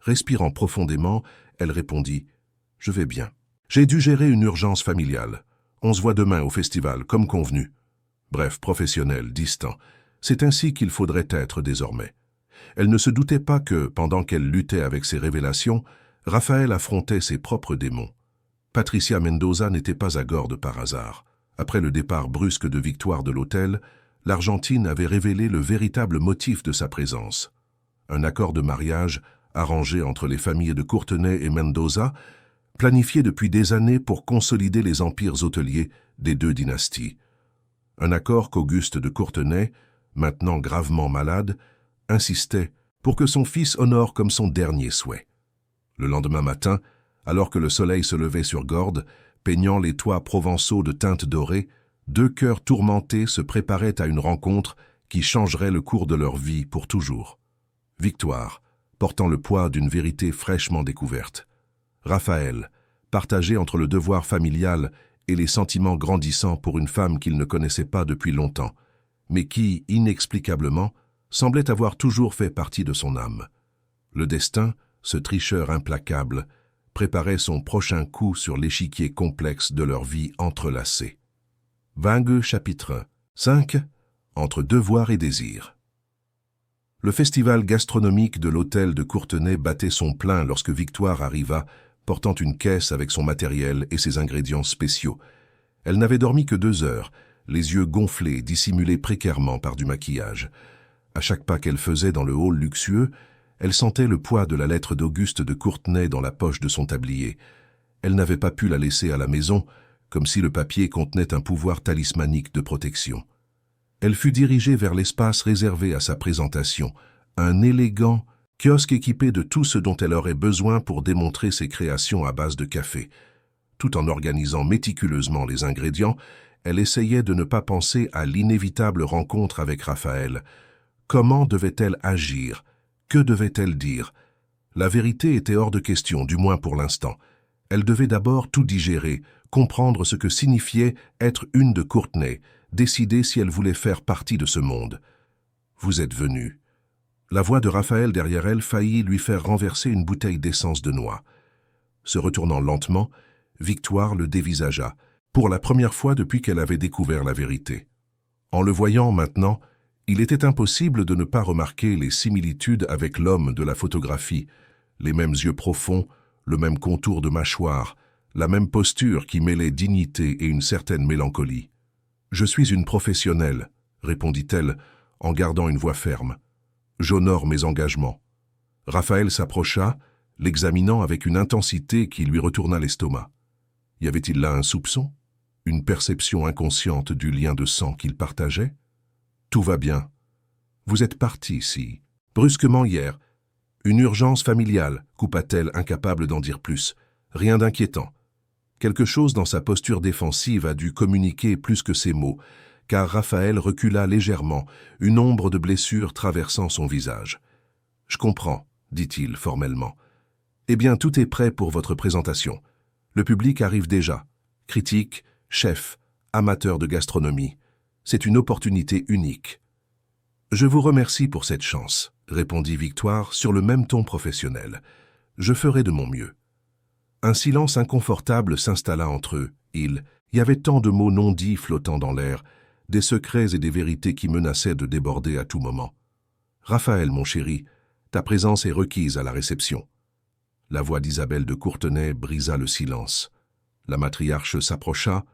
Respirant profondément, elle répondit « Je vais bien. J'ai dû gérer une urgence familiale. On se voit demain au festival, comme convenu. » Bref, professionnel, distant. C'est ainsi qu'il faudrait être désormais. Elle ne se doutait pas que, pendant qu'elle luttait avec ses révélations, Raphaël affrontait ses propres démons. Patricia Mendoza n'était pas à Gordes par hasard. Après le départ brusque de Victoire de l'hôtel, l'Argentine avait révélé le véritable motif de sa présence. Un accord de mariage arrangé entre les familles de Courtenay et Mendoza, planifié depuis des années pour consolider les empires hôteliers des deux dynasties. Un accord qu'Auguste de Courtenay, maintenant gravement malade, insistait pour que son fils honore comme son dernier souhait. Le lendemain matin, alors que le soleil se levait sur Gordes, peignant les toits provençaux de teintes dorées, deux cœurs tourmentés se préparaient à une rencontre qui changerait le cours de leur vie pour toujours. Victoire, portant le poids d'une vérité fraîchement découverte. Raphaël, partagé entre le devoir familial et les sentiments grandissants pour une femme qu'il ne connaissait pas depuis longtemps, mais qui, inexplicablement, semblait avoir toujours fait partie de son âme. Le destin, ce tricheur implacable, préparait son prochain coup sur l'échiquier complexe de leur vie entrelacée. Vague chapitre 1. 5. Entre devoir et désir. Le festival gastronomique de l'hôtel de Courtenay battait son plein lorsque Victoire arriva, portant une caisse avec son matériel et ses ingrédients spéciaux. Elle n'avait dormi que 2 heures, les yeux gonflés, dissimulés précairement par du maquillage. À chaque pas qu'elle faisait dans le hall luxueux, elle sentait le poids de la lettre d'Auguste de Courtenay dans la poche de son tablier. Elle n'avait pas pu la laisser à la maison, comme si le papier contenait un pouvoir talismanique de protection. Elle fut dirigée vers l'espace réservé à sa présentation, un élégant kiosque équipé de tout ce dont elle aurait besoin pour démontrer ses créations à base de café. Tout en organisant méticuleusement les ingrédients, elle essayait de ne pas penser à l'inévitable rencontre avec Raphaël. Comment devait-elle agir? Que devait-elle dire? La vérité était hors de question, du moins pour l'instant. Elle devait d'abord tout digérer, comprendre ce que signifiait être une de Courtenay, décider si elle voulait faire partie de ce monde. « Vous êtes venu. » La voix de Raphaël derrière elle faillit lui faire renverser une bouteille d'essence de noix. Se retournant lentement, Victoire le dévisagea, pour la première fois depuis qu'elle avait découvert la vérité. En le voyant maintenant, il était impossible de ne pas remarquer les similitudes avec l'homme de la photographie, les mêmes yeux profonds, le même contour de mâchoire, la même posture qui mêlait dignité et une certaine mélancolie. « Je suis une professionnelle, » répondit-elle en gardant une voix ferme. « J'honore mes engagements. » Raphaël s'approcha, l'examinant avec une intensité qui lui retourna l'estomac. Y avait-il là un soupçon? Une perception inconsciente du lien de sang qu'ils partageaient? « Tout va bien. Vous êtes parti ici, brusquement hier. Une urgence familiale, coupa-t-elle, incapable d'en dire plus. Rien d'inquiétant. » Quelque chose dans sa posture défensive a dû communiquer plus que ses mots, car Raphaël recula légèrement, une ombre de blessure traversant son visage. « Je comprends, » dit-il formellement. « Eh bien, tout est prêt pour votre présentation. Le public arrive déjà. Critiques, chefs, amateurs de gastronomie. C'est une opportunité unique. »« Je vous remercie pour cette chance, » répondit Victoire sur le même ton professionnel. « Je ferai de mon mieux. » Un silence inconfortable s'installa entre eux. Il y avait tant de mots non dits flottant dans l'air, des secrets et des vérités qui menaçaient de déborder à tout moment. « Raphaël, mon chéri, ta présence est requise à la réception. » La voix d'Isabelle de Courtenay brisa le silence. La matriarche s'approcha,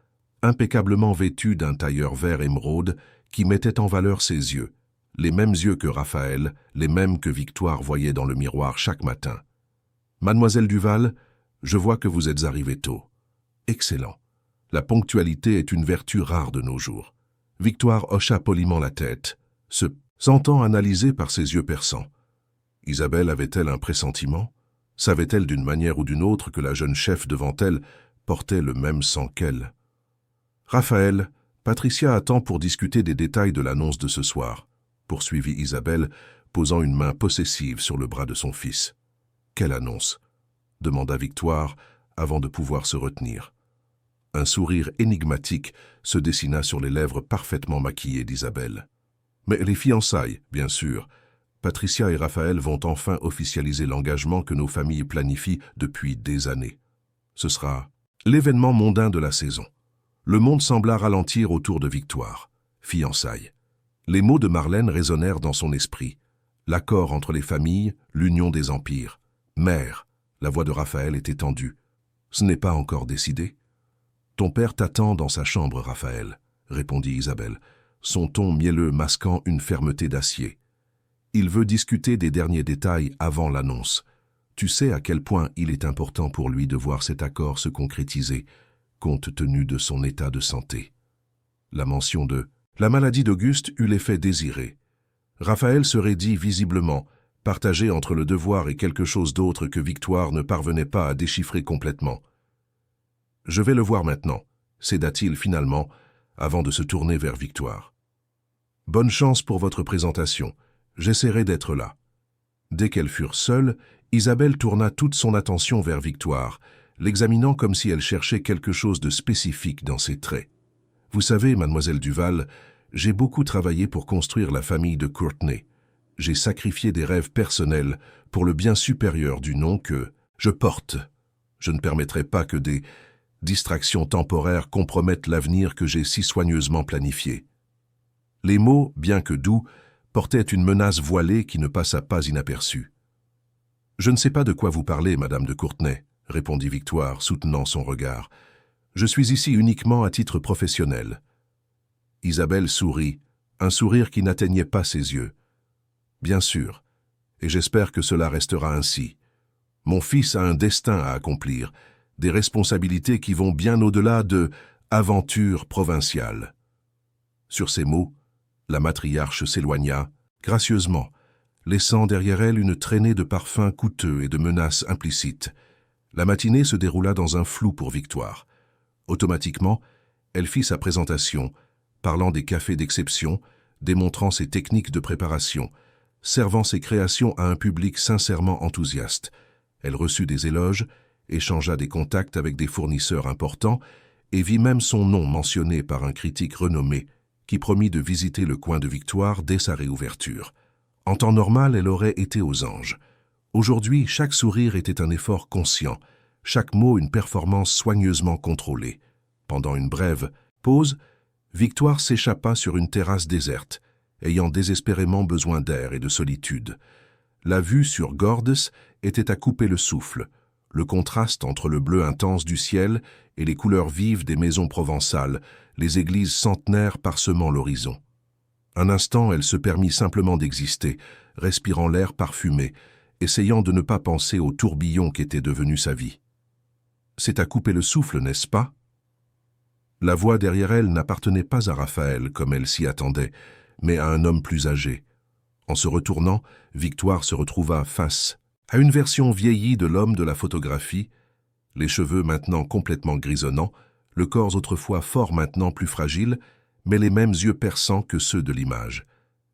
impeccablement vêtue d'un tailleur vert émeraude qui mettait en valeur ses yeux, les mêmes yeux que Raphaël, les mêmes que Victoire voyait dans le miroir chaque matin. « Mademoiselle Duval, je vois que vous êtes arrivée tôt. »« Excellent. La ponctualité est une vertu rare de nos jours. » Victoire hocha poliment la tête, se sentant analysée par ses yeux perçants. Isabelle avait-elle un pressentiment? Savait-elle d'une manière ou d'une autre que la jeune chef devant elle portait le même sang qu'elle? Raphaël, Patricia attend pour discuter des détails de l'annonce de ce soir, poursuivit Isabelle, posant une main possessive sur le bras de son fils. Quelle annonce? Demanda Victoire, avant de pouvoir se retenir. Un sourire énigmatique se dessina sur les lèvres parfaitement maquillées d'Isabelle. Mais les fiançailles, bien sûr. Patricia et Raphaël vont enfin officialiser l'engagement que nos familles planifient depuis des années. Ce sera l'événement mondain de la saison. Le monde sembla ralentir autour de Victoire. Fiançailles. Les mots de Marlène résonnèrent dans son esprit. L'accord entre les familles, l'union des empires. Mère, la voix de Raphaël était tendue. Ce n'est pas encore décidé. Ton père t'attend dans sa chambre, Raphaël, répondit Isabelle, son ton mielleux masquant une fermeté d'acier. Il veut discuter des derniers détails avant l'annonce. Tu sais à quel point il est important pour lui de voir cet accord se concrétiser, compte tenu de son état de santé. La mention de la maladie d'Auguste eut l'effet désiré. Raphaël se raidit visiblement, partagé entre le devoir et quelque chose d'autre que Victoire ne parvenait pas à déchiffrer complètement. « Je vais le voir maintenant », céda-t-il finalement, avant de se tourner vers Victoire. « Bonne chance pour votre présentation, j'essaierai d'être là. » Dès qu'elles furent seules, Isabelle tourna toute son attention vers Victoire, l'examinant comme si elle cherchait quelque chose de spécifique dans ses traits. « Vous savez, mademoiselle Duval, j'ai beaucoup travaillé pour construire la famille de Courtenay. J'ai sacrifié des rêves personnels pour le bien supérieur du nom que je porte. Je ne permettrai pas que des distractions temporaires compromettent l'avenir que j'ai si soigneusement planifié. » Les mots, bien que doux, portaient une menace voilée qui ne passa pas inaperçue. « Je ne sais pas de quoi vous parlez, madame de Courtenay, » répondit Victoire, soutenant son regard. « Je suis ici uniquement à titre professionnel. » Isabelle sourit, un sourire qui n'atteignait pas ses yeux. « Bien sûr, et j'espère que cela restera ainsi. Mon fils a un destin à accomplir, des responsabilités qui vont bien au-delà de « aventure provinciale ». Sur ces mots, la matriarche s'éloigna, gracieusement, laissant derrière elle une traînée de parfums coûteux et de menaces implicites. La matinée se déroula dans un flou pour Victoire. Automatiquement, elle fit sa présentation, parlant des cafés d'exception, démontrant ses techniques de préparation, servant ses créations à un public sincèrement enthousiaste. Elle reçut des éloges, échangea des contacts avec des fournisseurs importants et vit même son nom mentionné par un critique renommé qui promit de visiter le coin de Victoire dès sa réouverture. En temps normal, elle aurait été aux anges. Aujourd'hui, chaque sourire était un effort conscient, chaque mot une performance soigneusement contrôlée. Pendant une brève pause, Victoire s'échappa sur une terrasse déserte, ayant désespérément besoin d'air et de solitude. La vue sur Gordes était à couper le souffle, le contraste entre le bleu intense du ciel et les couleurs vives des maisons provençales, les églises centenaires parsemant l'horizon. Un instant, elle se permit simplement d'exister, respirant l'air parfumé, essayant de ne pas penser au tourbillon qu'était devenu sa vie. « C'est à couper le souffle, n'est-ce pas ?» La voix derrière elle n'appartenait pas à Raphaël, comme elle s'y attendait, mais à un homme plus âgé. En se retournant, Victoire se retrouva face à une version vieillie de l'homme de la photographie, les cheveux maintenant complètement grisonnants, le corps autrefois fort maintenant plus fragile, mais les mêmes yeux perçants que ceux de l'image,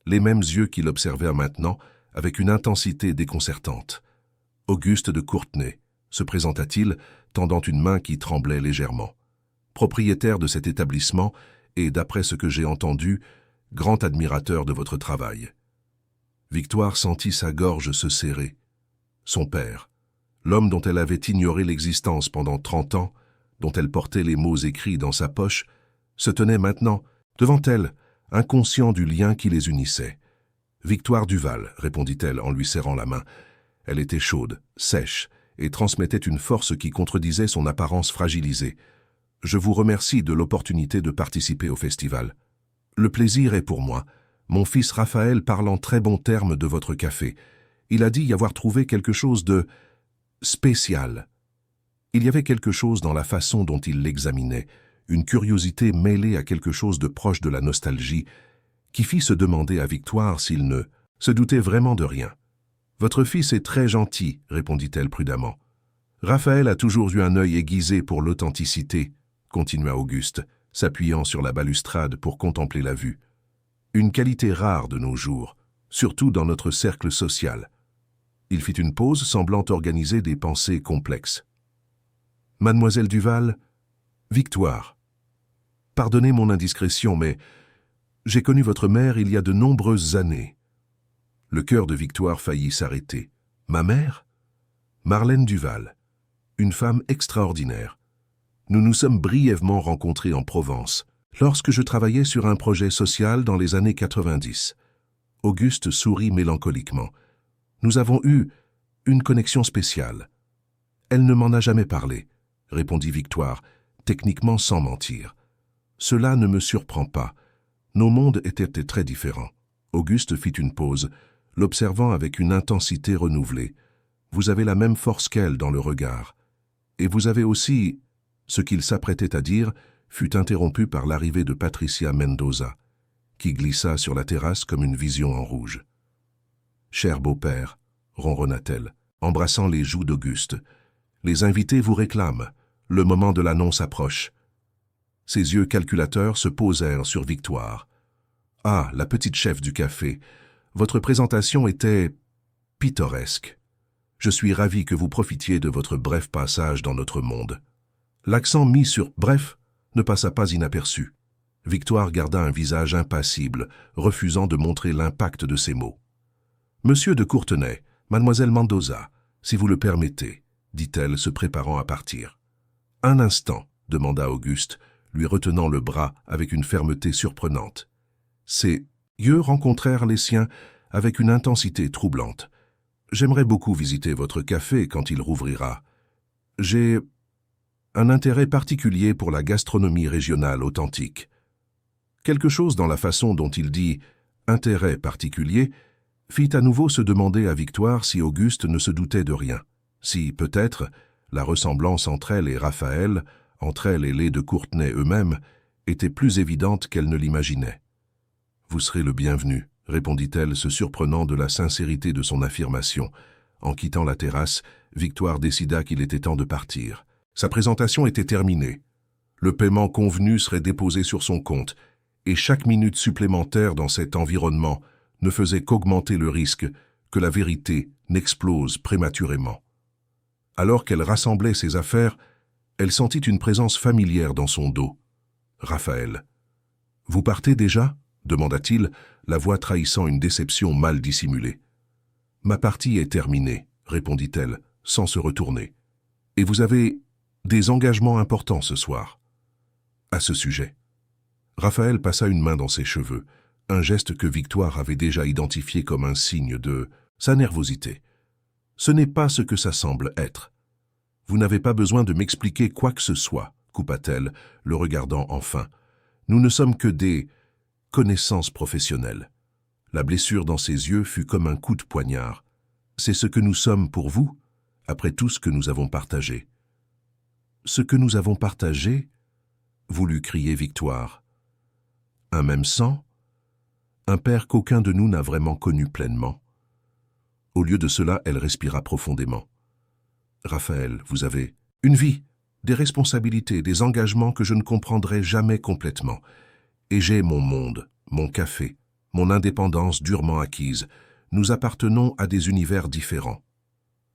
les mêmes yeux qui l'observèrent maintenant avec une intensité déconcertante. « Auguste de Courtenay », se présenta-t-il, tendant une main qui tremblait légèrement. « Propriétaire de cet établissement et, d'après ce que j'ai entendu, grand admirateur de votre travail. » Victoire sentit sa gorge se serrer. Son père, l'homme dont elle avait ignoré l'existence pendant 30 ans, dont elle portait les mots écrits dans sa poche, se tenait maintenant, devant elle, inconscient du lien qui les unissait. « Victoire Duval », répondit-elle en lui serrant la main. Elle était chaude, sèche, et transmettait une force qui contredisait son apparence fragilisée. « Je vous remercie de l'opportunité de participer au festival. Le plaisir est pour moi. Mon fils Raphaël parle en très bons termes de votre café. Il a dit y avoir trouvé quelque chose de spécial. » Il y avait quelque chose dans la façon dont il l'examinait, une curiosité mêlée à quelque chose de proche de la nostalgie, qui fit se demander à Victoire s'il ne se doutait vraiment de rien. « Votre fils est très gentil, » répondit-elle prudemment. « Raphaël a toujours eu un œil aiguisé pour l'authenticité, » continua Auguste, s'appuyant sur la balustrade pour contempler la vue. Une qualité rare de nos jours, surtout dans notre cercle social. Il fit une pause semblant organiser des pensées complexes. « Mademoiselle Duval, Victoire. Pardonnez mon indiscrétion, mais j'ai connu votre mère il y a de nombreuses années. » Le cœur de Victoire faillit s'arrêter. « Ma mère ? Marlène Duval. Une femme extraordinaire. Nous nous sommes brièvement rencontrés en Provence, lorsque je travaillais sur un projet social dans les années 90. » Auguste sourit mélancoliquement. « Nous avons eu une connexion spéciale. »« Elle ne m'en a jamais parlé, » répondit Victoire, techniquement sans mentir. « Cela ne me surprend pas. Nos mondes étaient très différents. » Auguste fit une pause, l'observant avec une intensité renouvelée. « Vous avez la même force qu'elle dans le regard. Et vous avez aussi... » Ce qu'il s'apprêtait à dire fut interrompu par l'arrivée de Patricia Mendoza, qui glissa sur la terrasse comme une vision en rouge. « Cher beau-père, » ronronna-t-elle, embrassant les joues d'Auguste, « les invités vous réclament. Le moment de l'annonce approche. » Ses yeux calculateurs se posèrent sur Victoire. « Ah, la petite chef du café, votre présentation était pittoresque. Je suis ravi que vous profitiez de votre bref passage dans notre monde. » L'accent mis sur « bref » ne passa pas inaperçu. Victoire garda un visage impassible, refusant de montrer l'impact de ses mots. « Monsieur de Courtenay, mademoiselle Mendoza, si vous le permettez, » dit-elle, se préparant à partir. « Un instant, » demanda Auguste, lui retenant le bras avec une fermeté surprenante. Ses yeux rencontrèrent les siens avec une intensité troublante. « J'aimerais beaucoup visiter votre café quand il rouvrira. J'ai un intérêt particulier pour la gastronomie régionale authentique. » Quelque chose dans la façon dont il dit « intérêt particulier » fit à nouveau se demander à Victoire si Auguste ne se doutait de rien, si, peut-être, la ressemblance entre elle et Raphaël, entre elle et les de Courtenay eux-mêmes, était plus évidente qu'elle ne l'imaginait. « Vous serez le bienvenu, » répondit-elle, se surprenant de la sincérité de son affirmation. En quittant la terrasse, Victoire décida qu'il était temps de partir. Sa présentation était terminée. Le paiement convenu serait déposé sur son compte, et chaque minute supplémentaire dans cet environnement ne faisait qu'augmenter le risque que la vérité n'explose prématurément. Alors qu'elle rassemblait ses affaires, elle sentit une présence familière dans son dos. « Raphaël. »« Vous partez déjà ?» demanda-t-il, la voix trahissant une déception mal dissimulée. « Ma partie est terminée, » répondit-elle, sans se retourner. « Et vous avez des engagements importants ce soir. » À ce sujet. Raphaël passa une main dans ses cheveux, un geste que Victoire avait déjà identifié comme un signe de sa nervosité. « Ce n'est pas ce que ça semble être. Vous n'avez pas besoin de m'expliquer quoi que ce soit, » coupa-t-elle, le regardant enfin. « Nous ne sommes que des connaissances professionnelles. » La blessure dans ses yeux fut comme un coup de poignard. « C'est ce que nous sommes pour vous, après tout ce que nous avons partagé. » « Ce que nous avons partagé ?» voulut crier Victoire. « Un même sang ? Un père qu'aucun de nous n'a vraiment connu pleinement. » Au lieu de cela, elle respira profondément. « Raphaël, vous avez une vie, des responsabilités, des engagements que je ne comprendrai jamais complètement. Et j'ai mon monde, mon café, mon indépendance durement acquise. Nous appartenons à des univers différents.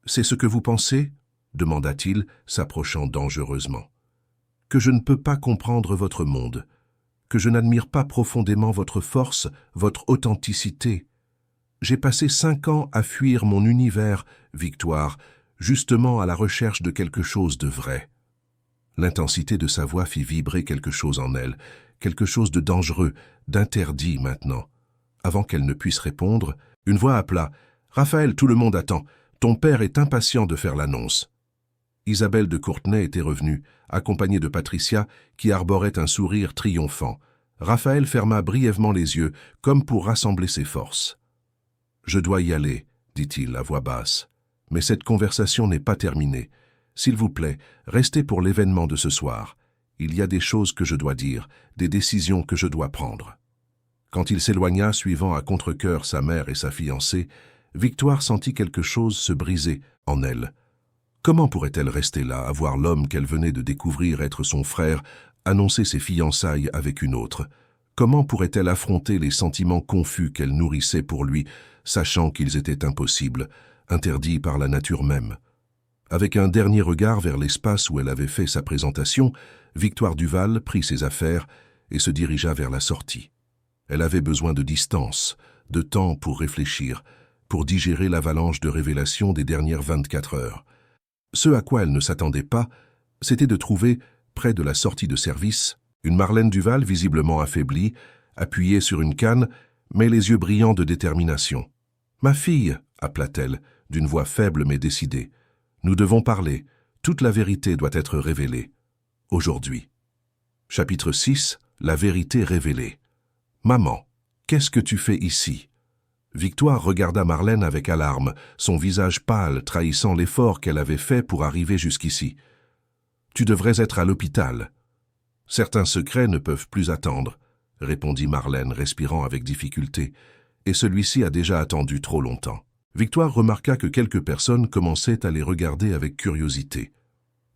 C'est ce que vous pensez ? » demanda-t-il, s'approchant dangereusement. « Que je ne peux pas comprendre votre monde, que je n'admire pas profondément votre force, votre authenticité. J'ai passé 5 ans à fuir mon univers, Victoire, justement à la recherche de quelque chose de vrai. » L'intensité de sa voix fit vibrer quelque chose en elle, quelque chose de dangereux, d'interdit maintenant. Avant qu'elle ne puisse répondre, une voix appela « Raphaël, tout le monde attend. Ton père est impatient de faire l'annonce. » Isabelle de Courtenay était revenue, accompagnée de Patricia, qui arborait un sourire triomphant. Raphaël ferma brièvement les yeux, comme pour rassembler ses forces. « Je dois y aller, » dit-il à voix basse. « Mais cette conversation n'est pas terminée. S'il vous plaît, restez pour l'événement de ce soir. Il y a des choses que je dois dire, des décisions que je dois prendre. » Quand il s'éloigna, suivant à contre-cœur sa mère et sa fiancée, Victoire sentit quelque chose se briser en elle. Comment pourrait-elle rester là, à voir l'homme qu'elle venait de découvrir être son frère, annoncer ses fiançailles avec une autre. Comment pourrait-elle affronter les sentiments confus qu'elle nourrissait pour lui, sachant qu'ils étaient impossibles, interdits par la nature même? Avec un dernier regard vers l'espace où elle avait fait sa présentation, Victoire Duval prit ses affaires et se dirigea vers la sortie. Elle avait besoin de distance, de temps pour réfléchir, pour digérer l'avalanche de révélations des dernières 24 heures. Ce à quoi elle ne s'attendait pas, c'était de trouver, près de la sortie de service, une Marlène Duval visiblement affaiblie, appuyée sur une canne, mais les yeux brillants de détermination. « Ma fille !» appela-t-elle, d'une voix faible mais décidée. « Nous devons parler. Toute la vérité doit être révélée. Aujourd'hui. » Chapitre 6. La vérité révélée. « Maman, qu'est-ce que tu fais ici ?» Victoire regarda Marlène avec alarme, son visage pâle trahissant l'effort qu'elle avait fait pour arriver jusqu'ici. « Tu devrais être à l'hôpital. »« Certains secrets ne peuvent plus attendre, » répondit Marlène, respirant avec difficulté, et celui-ci a déjà attendu trop longtemps. Victoire remarqua que quelques personnes commençaient à les regarder avec curiosité.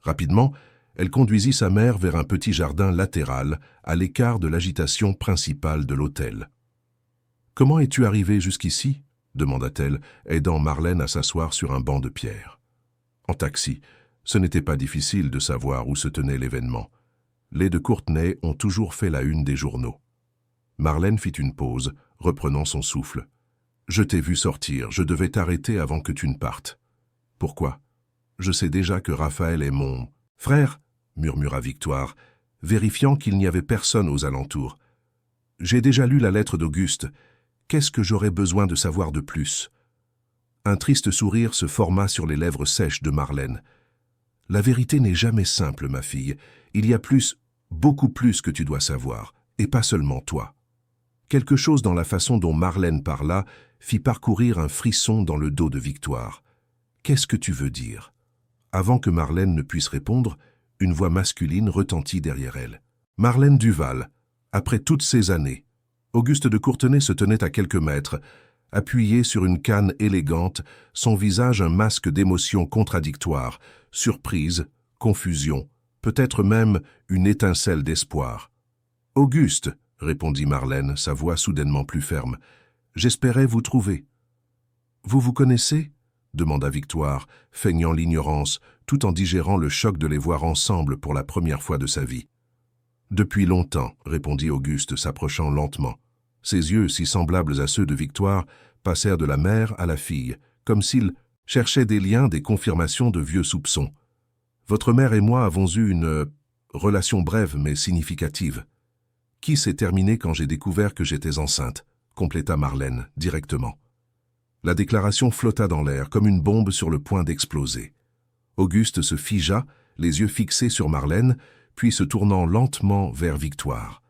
Rapidement, elle conduisit sa mère vers un petit jardin latéral, à l'écart de l'agitation principale de l'hôtel. « Comment es-tu arrivée jusqu'ici » demanda-t-elle, aidant Marlène à s'asseoir sur un banc de pierre. « En taxi. Ce n'était pas difficile de savoir où se tenait l'événement. Les de Courtenay ont toujours fait la une des journaux. » Marlène fit une pause, reprenant son souffle. « Je t'ai vu sortir, je devais t'arrêter avant que tu ne partes. »« Pourquoi ? Je sais déjà que Raphaël est mon... »« Frère » murmura Victoire, vérifiant qu'il n'y avait personne aux alentours. « J'ai déjà lu la lettre d'Auguste. Qu'est-ce que j'aurais besoin de savoir de plus ?» Un triste sourire se forma sur les lèvres sèches de Marlène. « La vérité n'est jamais simple, ma fille. Il y a plus, beaucoup plus que tu dois savoir, et pas seulement toi. » Quelque chose dans la façon dont Marlène parla fit parcourir un frisson dans le dos de Victoire. « Qu'est-ce que tu veux dire ?» Avant que Marlène ne puisse répondre, une voix masculine retentit derrière elle. « Marlène Duval, après toutes ces années. » Auguste de Courtenay se tenait à quelques mètres, appuyé sur une canne élégante, son visage un masque d'émotions contradictoires, surprise, confusion, peut-être même une étincelle d'espoir. « Auguste !» répondit Marlène, sa voix soudainement plus ferme. « J'espérais vous trouver. »« Vous vous connaissez ?» demanda Victoire, feignant l'ignorance, tout en digérant le choc de les voir ensemble pour la première fois de sa vie. « Depuis longtemps, » répondit Auguste, s'approchant lentement. Ses yeux, si semblables à ceux de Victoire, passèrent de la mère à la fille, comme s'il cherchait des liens, des confirmations de vieux soupçons. « Votre mère et moi avons eu une relation brève mais significative. Qui s'est terminée quand j'ai découvert que j'étais enceinte ?» compléta Marlène, directement. La déclaration flotta dans l'air, comme une bombe sur le point d'exploser. Auguste se figea, les yeux fixés sur Marlène, puis se tournant lentement vers Victoire.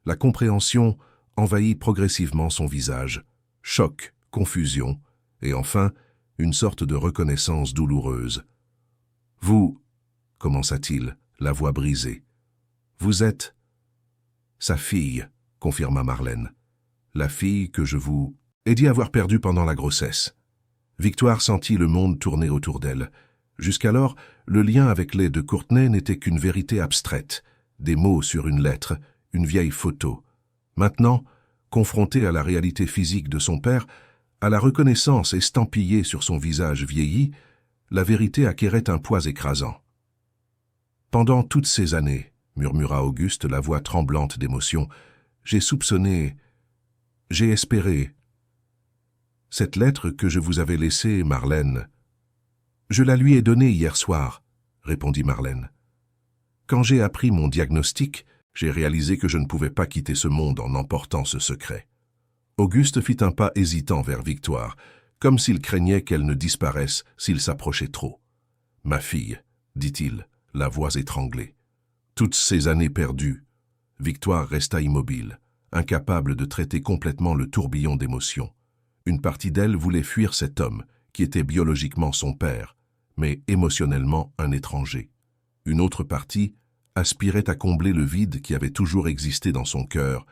La compréhension envahit progressivement son visage. Choc, confusion, et enfin, une sorte de reconnaissance douloureuse. « Vous, » commença-t-il, la voix brisée. « Vous êtes... » « Sa fille, » confirma Marlène. « La fille que je vous ai dit avoir perdue pendant la grossesse. » Victoire sentit le monde tourner autour d'elle. Jusqu'alors, le lien avec les de Courtenay n'était qu'une vérité abstraite, des mots sur une lettre, une vieille photo. Maintenant, confrontée à la réalité physique de son père, à la reconnaissance estampillée sur son visage vieilli, la vérité acquérait un poids écrasant. « Pendant toutes ces années, » murmura Auguste, la voix tremblante d'émotion, « j'ai soupçonné, j'ai espéré. Cette lettre que je vous avais laissée, Marlène, je la lui ai donnée hier soir, » répondit Marlène. « Quand j'ai appris mon diagnostic, j'ai réalisé que je ne pouvais pas quitter ce monde en emportant ce secret. » Auguste fit un pas hésitant vers Victoire, comme s'il craignait qu'elle ne disparaisse s'il s'approchait trop. « Ma fille, » dit-il, la voix étranglée. Toutes ces années perdues, Victoire resta immobile, incapable de traiter complètement le tourbillon d'émotions. Une partie d'elle voulait fuir cet homme, qui était biologiquement son père, mais émotionnellement un étranger. Une autre partie aspirait à combler le vide qui avait toujours existé dans son cœur,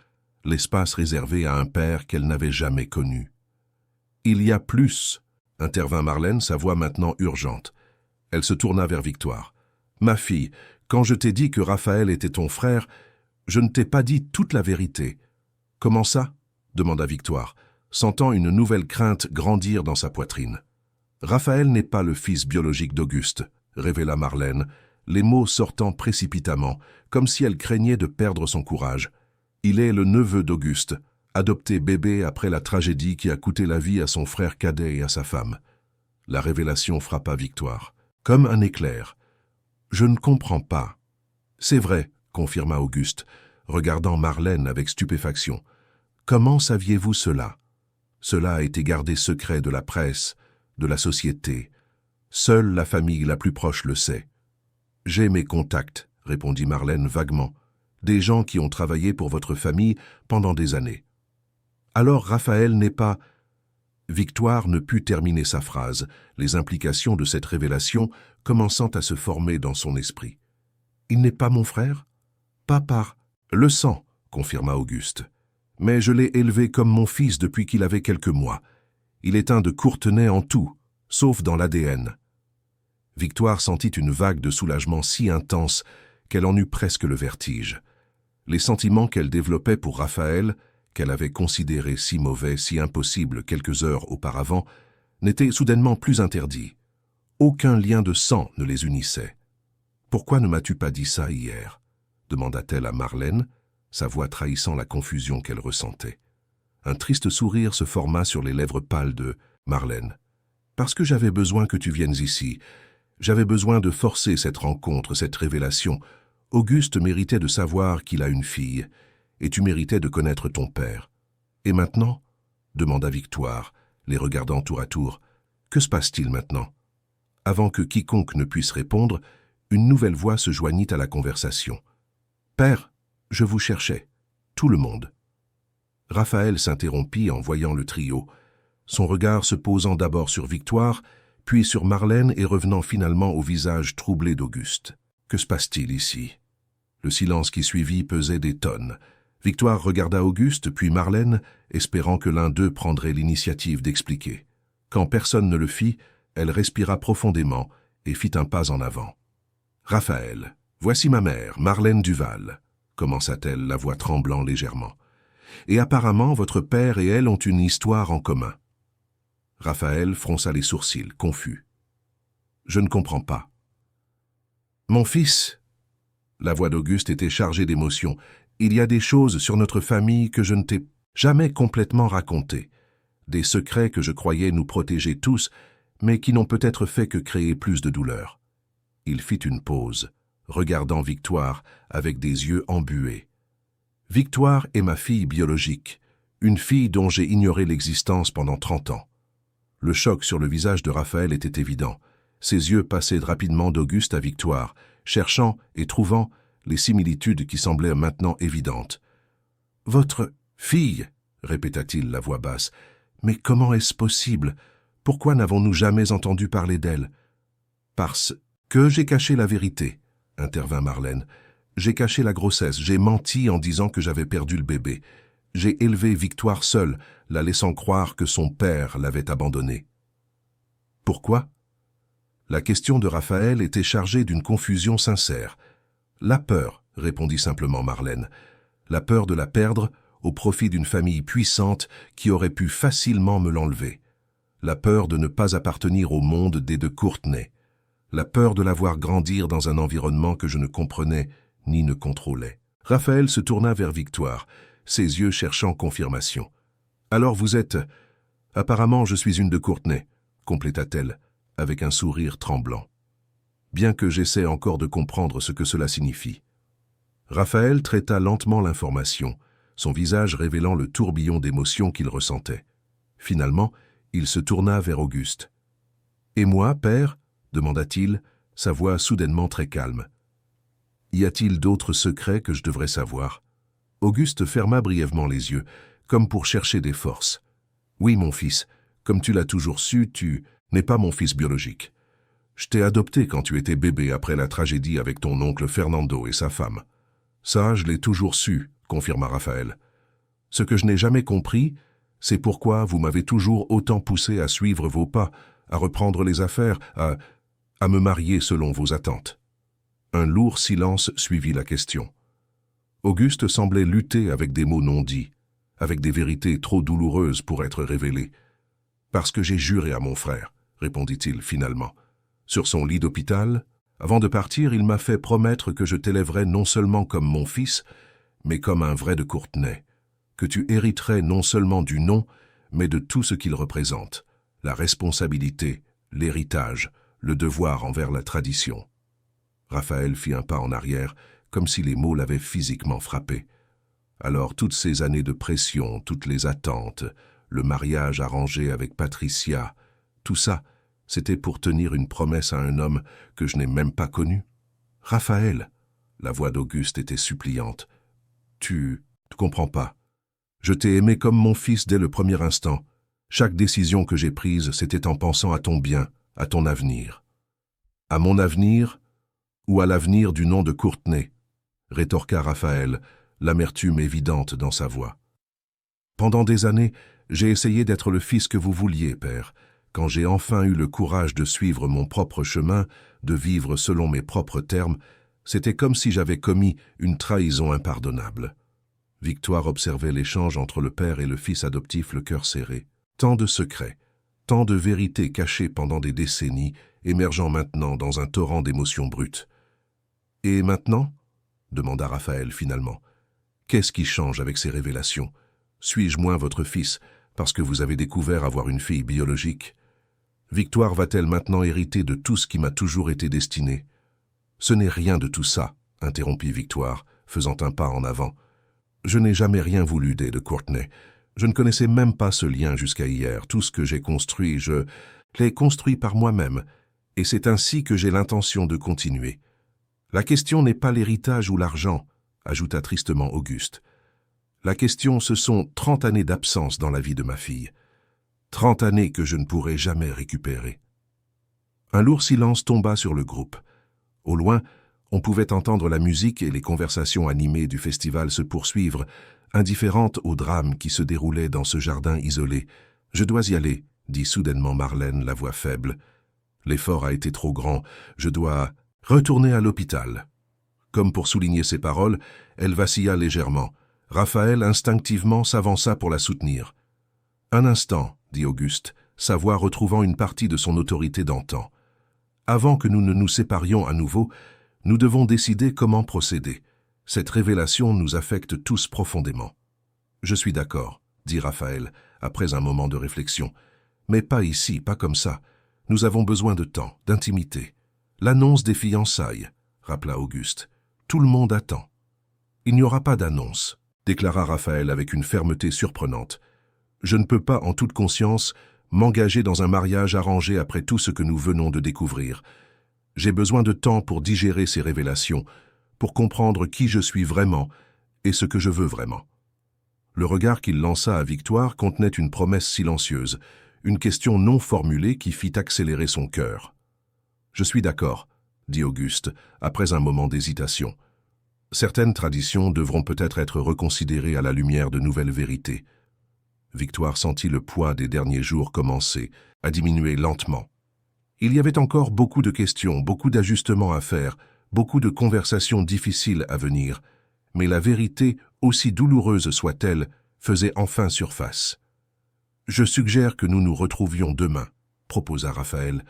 l'espace réservé à un père qu'elle n'avait jamais connu. « Il y a plus !» intervint Marlène, sa voix maintenant urgente. Elle se tourna vers Victoire. « Ma fille, Quand je t'ai dit que Raphaël était ton frère, je ne t'ai pas dit toute la vérité. » »« Comment ça ?» demanda Victoire, sentant une nouvelle crainte grandir dans sa poitrine. « Raphaël n'est pas le fils biologique d'Auguste, » révéla Marlène, les mots sortant précipitamment, comme si elle craignait de perdre son courage. « Il est le neveu d'Auguste, adopté bébé après la tragédie qui a coûté la vie à son frère cadet et à sa femme. » La révélation frappa Victoire, comme un éclair. « Je ne comprends pas. »« C'est vrai, » confirma Auguste, regardant Marlène avec stupéfaction. « Comment saviez-vous cela ? Cela a été gardé secret de la presse, de la société. Seule la famille la plus proche le sait. »« J'ai mes contacts, » répondit Marlène vaguement, « des gens qui ont travaillé pour votre famille pendant des années. »« Alors Raphaël n'est pas... » Victoire ne put terminer sa phrase, les implications de cette révélation commençant à se former dans son esprit. « Il n'est pas mon frère ? » ?»« Pas par le sang, » confirma Auguste. « Mais je l'ai élevé comme mon fils depuis qu'il avait quelques mois. Il est un de Courtenay en tout, sauf dans l'ADN. » Victoire sentit une vague de soulagement si intense qu'elle en eut presque le vertige. Les sentiments qu'elle développait pour Raphaël, qu'elle avait considéré si mauvais, si impossible quelques heures auparavant, n'étaient soudainement plus interdits. Aucun lien de sang ne les unissait. « Pourquoi ne m'as-tu pas dit ça hier ?» demanda-t-elle à Marlène, sa voix trahissant la confusion qu'elle ressentait. Un triste sourire se forma sur les lèvres pâles de Marlène. « Parce que j'avais besoin que tu viennes ici. J'avais besoin de forcer cette rencontre, cette révélation. Auguste méritait de savoir qu'il a une fille, et tu méritais de connaître ton père. Et maintenant ?» demanda Victoire, les regardant tour à tour. « Que se passe-t-il maintenant ?» Avant que quiconque ne puisse répondre, une nouvelle voix se joignit à la conversation. « Père, je vous cherchais. Tout le monde. » Raphaël s'interrompit en voyant le trio, son regard se posant d'abord sur Victoire, puis sur Marlène et revenant finalement au visage troublé d'Auguste. « Que se passe-t-il ici ?» Le silence qui suivit pesait des tonnes. Victoire regarda Auguste, puis Marlène, espérant que l'un d'eux prendrait l'initiative d'expliquer. Quand personne ne le fit, elle respira profondément et fit un pas en avant. « Raphaël, voici ma mère, Marlène Duval, » commença-t-elle, la voix tremblant légèrement. « Et apparemment, votre père et elle ont une histoire en commun. » Raphaël fronça les sourcils, confus. « Je ne comprends pas. »« Mon fils !» La voix d'Auguste était chargée d'émotion. « Il y a des choses sur notre famille que je ne t'ai jamais complètement racontées. Des secrets que je croyais nous protéger tous, mais qui n'ont peut-être fait que créer plus de douleur. » Il fit une pause, regardant Victoire avec des yeux embués. « Victoire est ma fille biologique, une fille dont j'ai ignoré l'existence pendant 30 ans. » Le choc sur le visage de Raphaël était évident. Ses yeux passaient rapidement d'Auguste à Victoire, cherchant et trouvant les similitudes qui semblaient maintenant évidentes. « Votre fille !» répéta-t-il la voix basse. « Mais comment est-ce possible? Pourquoi n'avons-nous jamais entendu parler d'elle ?»« Parce que j'ai caché la vérité, » intervint Marlène. « J'ai caché la grossesse, j'ai menti en disant que j'avais perdu le bébé. J'ai élevé Victoire seule, la laissant croire que son père l'avait abandonnée. » « Pourquoi ?» La question de Raphaël était chargée d'une confusion sincère. « La peur, » répondit simplement Marlène. « La peur de la perdre au profit d'une famille puissante qui aurait pu facilement me l'enlever. La peur de ne pas appartenir au monde des de Courtenay. La peur de la voir grandir dans un environnement que je ne comprenais ni ne contrôlais. » Raphaël se tourna vers Victoire, ses yeux cherchant confirmation. « Alors vous êtes... Apparemment, je suis une de Courtenay, » compléta-t-elle, avec un sourire tremblant. Bien que j'essaie encore de comprendre ce que cela signifie. Raphaël traita lentement l'information, son visage révélant le tourbillon d'émotions qu'il ressentait. Finalement, il se tourna vers Auguste. « Et moi, père ?» demanda-t-il, sa voix soudainement très calme. « Y a-t-il d'autres secrets que je devrais savoir ?» Auguste ferma brièvement les yeux, comme pour chercher des forces. « Oui, mon fils, comme tu l'as toujours su, tu n'es pas mon fils biologique. Je t'ai adopté quand tu étais bébé après la tragédie avec ton oncle Fernando et sa femme. Ça, je l'ai toujours su, » confirma Raphaël. « Ce que je n'ai jamais compris, c'est pourquoi vous m'avez toujours autant poussé à suivre vos pas, à reprendre les affaires, à me marier selon vos attentes. » Un lourd silence suivit la question. Auguste semblait lutter avec des mots non dits, avec des vérités trop douloureuses pour être révélées. « Parce que j'ai juré à mon frère », répondit-il finalement. Sur son lit d'hôpital, avant de partir, il m'a fait promettre que je t'élèverais non seulement comme mon fils, mais comme un vrai de Courtenay, que tu hériterais non seulement du nom, mais de tout ce qu'il représente, la responsabilité, l'héritage, le devoir envers la tradition. Raphaël fit un pas en arrière, comme si les mots l'avaient physiquement frappé. Alors toutes ces années de pression, toutes les attentes, le mariage arrangé avec Patricia, tout ça, c'était pour tenir une promesse à un homme que je n'ai même pas connu. Raphaël, la voix d'Auguste était suppliante. Tu ne comprends pas. Je t'ai aimé comme mon fils dès le premier instant. Chaque décision que j'ai prise, c'était en pensant à ton bien, à ton avenir. À mon avenir ou à l'avenir du nom de Courtenay, rétorqua Raphaël, l'amertume évidente dans sa voix. Pendant des années, j'ai essayé d'être le fils que vous vouliez, père. Quand j'ai enfin eu le courage de suivre mon propre chemin, de vivre selon mes propres termes, c'était comme si j'avais commis une trahison impardonnable. Victoire observait l'échange entre le père et le fils adoptif, le cœur serré. Tant de secrets, tant de vérités cachées pendant des décennies, émergeant maintenant dans un torrent d'émotions brutes. « Et maintenant ?» demanda Raphaël finalement. « Qu'est-ce qui change avec ces révélations? Suis-je moins votre fils parce que vous avez découvert avoir une fille biologique? Victoire va-t-elle maintenant hériter de tout ce qui m'a toujours été destiné? » « Ce n'est rien de tout ça, » interrompit Victoire, faisant un pas en avant. « Je n'ai jamais rien voulu de Courtenay. Je ne connaissais même pas ce lien jusqu'à hier. Tout ce que j'ai construit, je l'ai construit par moi-même, et c'est ainsi que j'ai l'intention de continuer. La question n'est pas l'héritage ou l'argent, » ajouta tristement Auguste. « La question, ce sont 30 années d'absence dans la vie de ma fille. 30 années que je ne pourrai jamais récupérer. » Un lourd silence tomba sur le groupe. Au loin, on pouvait entendre la musique et les conversations animées du festival se poursuivre, indifférentes au drame qui se déroulait dans ce jardin isolé. « Je dois y aller, » dit soudainement Marlène, la voix faible. « L'effort a été trop grand, je dois retourner à l'hôpital. » Comme pour souligner ses paroles, elle vacilla légèrement. Raphaël instinctivement s'avança pour la soutenir. « Un instant, » dit Auguste, sa voix retrouvant une partie de son autorité d'antan. « Avant que nous ne nous séparions à nouveau, nous devons décider comment procéder. Cette révélation nous affecte tous profondément. »« Je suis d'accord, » dit Raphaël, après un moment de réflexion. « Mais pas ici, pas comme ça. Nous avons besoin de temps, d'intimité. L'annonce des fiançailles, » rappela Auguste. « Tout le monde attend. »« Il n'y aura pas d'annonce, » déclara Raphaël avec une fermeté surprenante. « Je ne peux pas, en toute conscience, m'engager dans un mariage arrangé après tout ce que nous venons de découvrir. J'ai besoin de temps pour digérer ces révélations, pour comprendre qui je suis vraiment et ce que je veux vraiment. » Le regard qu'il lança à Victoire contenait une promesse silencieuse, une question non formulée qui fit accélérer son cœur. « Je suis d'accord, » dit Auguste, après un moment d'hésitation. « Certaines traditions devront peut-être être reconsidérées à la lumière de nouvelles vérités. » Victoire sentit le poids des derniers jours commencer à diminuer lentement. Il y avait encore beaucoup de questions, beaucoup d'ajustements à faire, beaucoup de conversations difficiles à venir, mais la vérité, aussi douloureuse soit-elle, faisait enfin surface. « Je suggère que nous nous retrouvions demain, » proposa Raphaël,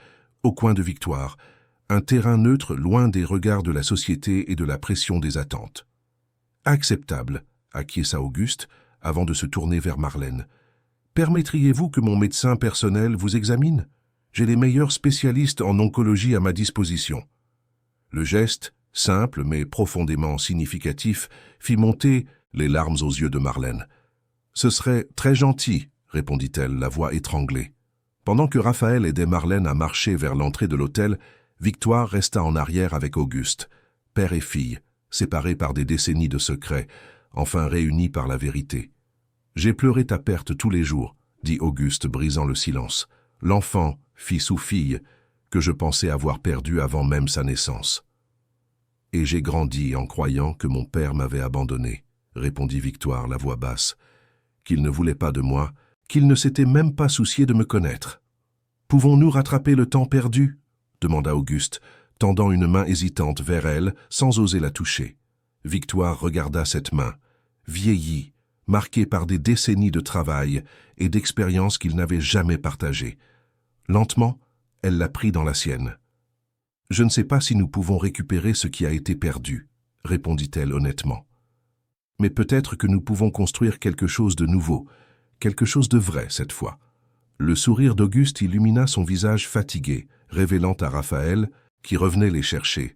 au coin de Victoire, un terrain neutre loin des regards de la société et de la pression des attentes. « Acceptable, » acquiesça Auguste, avant de se tourner vers Marlène. « Permettriez-vous que mon médecin personnel vous examine? J'ai les meilleurs spécialistes en oncologie à ma disposition. » Le geste, simple mais profondément significatif, fit monter les larmes aux yeux de Marlène. « Ce serait très gentil, » répondit-elle, la voix étranglée. Pendant que Raphaël aidait Marlène à marcher vers l'entrée de l'hôtel, Victoire resta en arrière avec Auguste, père et fille, séparés par des décennies de secrets, enfin réunis par la vérité. « J'ai pleuré ta perte tous les jours, » dit Auguste, brisant le silence. « L'enfant, fils ou fille, que je pensais avoir perdu avant même sa naissance. »« Et j'ai grandi en croyant que mon père m'avait abandonné, » répondit Victoire, la voix basse, « qu'il ne voulait pas de moi, qu'il ne s'était même pas soucié de me connaître. »« Pouvons-nous rattraper le temps perdu ?» demanda Auguste, tendant une main hésitante vers elle sans oser la toucher. Victoire regarda cette main, vieillie, marquée par des décennies de travail et d'expériences qu'il n'avait jamais partagées. Lentement, elle la prit dans la sienne. « Je ne sais pas si nous pouvons récupérer ce qui a été perdu, » répondit-elle honnêtement. « Mais peut-être que nous pouvons construire quelque chose de nouveau, quelque chose de vrai cette fois. » Le sourire d'Auguste illumina son visage fatigué, révélant à Raphaël, qui revenait les chercher,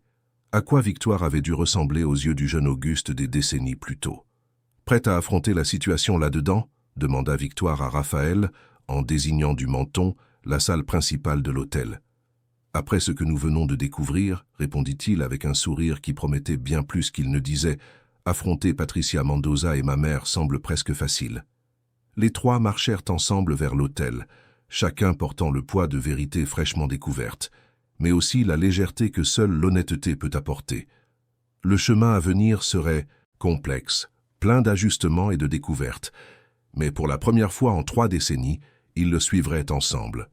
à quoi Victoire avait dû ressembler aux yeux du jeune Auguste des décennies plus tôt. « Prête à affronter la situation là-dedans » demanda Victoire à Raphaël, en désignant du menton la salle principale de l'hôtel. « Après ce que nous venons de découvrir, répondit-il avec un sourire qui promettait bien plus qu'il ne disait, affronter Patricia Mendoza et ma mère semble presque facile. » Les trois marchèrent ensemble vers l'hôtel, chacun portant le poids de vérités fraîchement découvertes, mais aussi la légèreté que seule l'honnêteté peut apporter. Le chemin à venir serait complexe, plein d'ajustements et de découvertes, mais pour la première fois en 3 décennies, ils le suivraient ensemble,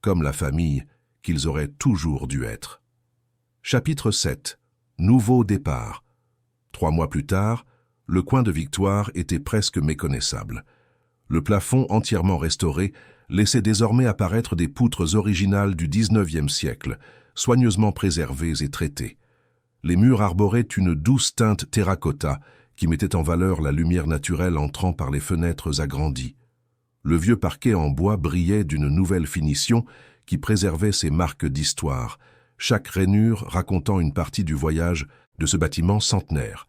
comme la famille qu'ils auraient toujours dû être. Chapitre 7. Nouveau départ. 3 mois plus tard, le coin de Victoire était presque méconnaissable. Le plafond entièrement restauré laissait désormais apparaître des poutres originales du XIXe siècle, soigneusement préservées et traitées. Les murs arboraient une douce teinte terracotta qui mettait en valeur la lumière naturelle entrant par les fenêtres agrandies. Le vieux parquet en bois brillait d'une nouvelle finition qui préservait ses marques d'histoire, chaque rainure racontant une partie du voyage de ce bâtiment centenaire.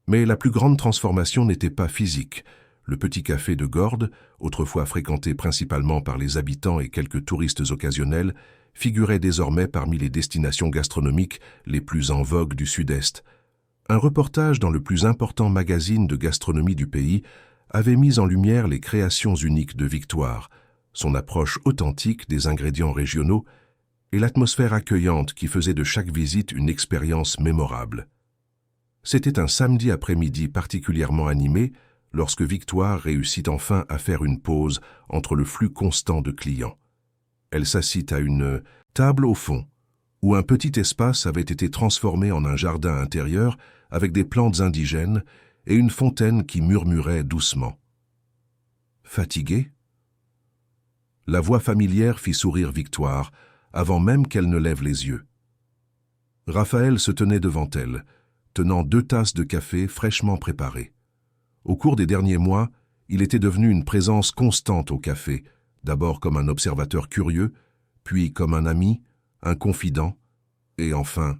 Mais la plus grande transformation n'était pas physique. Le petit café de Gordes, autrefois fréquenté principalement par les habitants et quelques touristes occasionnels, figurait désormais parmi les destinations gastronomiques les plus en vogue du Sud-Est. Un reportage dans le plus important magazine de gastronomie du pays avait mis en lumière les créations uniques de Victoire, son approche authentique des ingrédients régionaux et l'atmosphère accueillante qui faisait de chaque visite une expérience mémorable. C'était un samedi après-midi particulièrement animé, lorsque Victoire réussit enfin à faire une pause entre le flux constant de clients. Elle s'assit à une table au fond, où un petit espace avait été transformé en un jardin intérieur avec des plantes indigènes et une fontaine qui murmurait doucement. « Fatiguée ?» La voix familière fit sourire Victoire, avant même qu'elle ne lève les yeux. Raphaël se tenait devant elle, tenant 2 tasses de café fraîchement préparées. Au cours des derniers mois, il était devenu une présence constante au café, d'abord comme un observateur curieux, puis comme un ami, un confident, et enfin,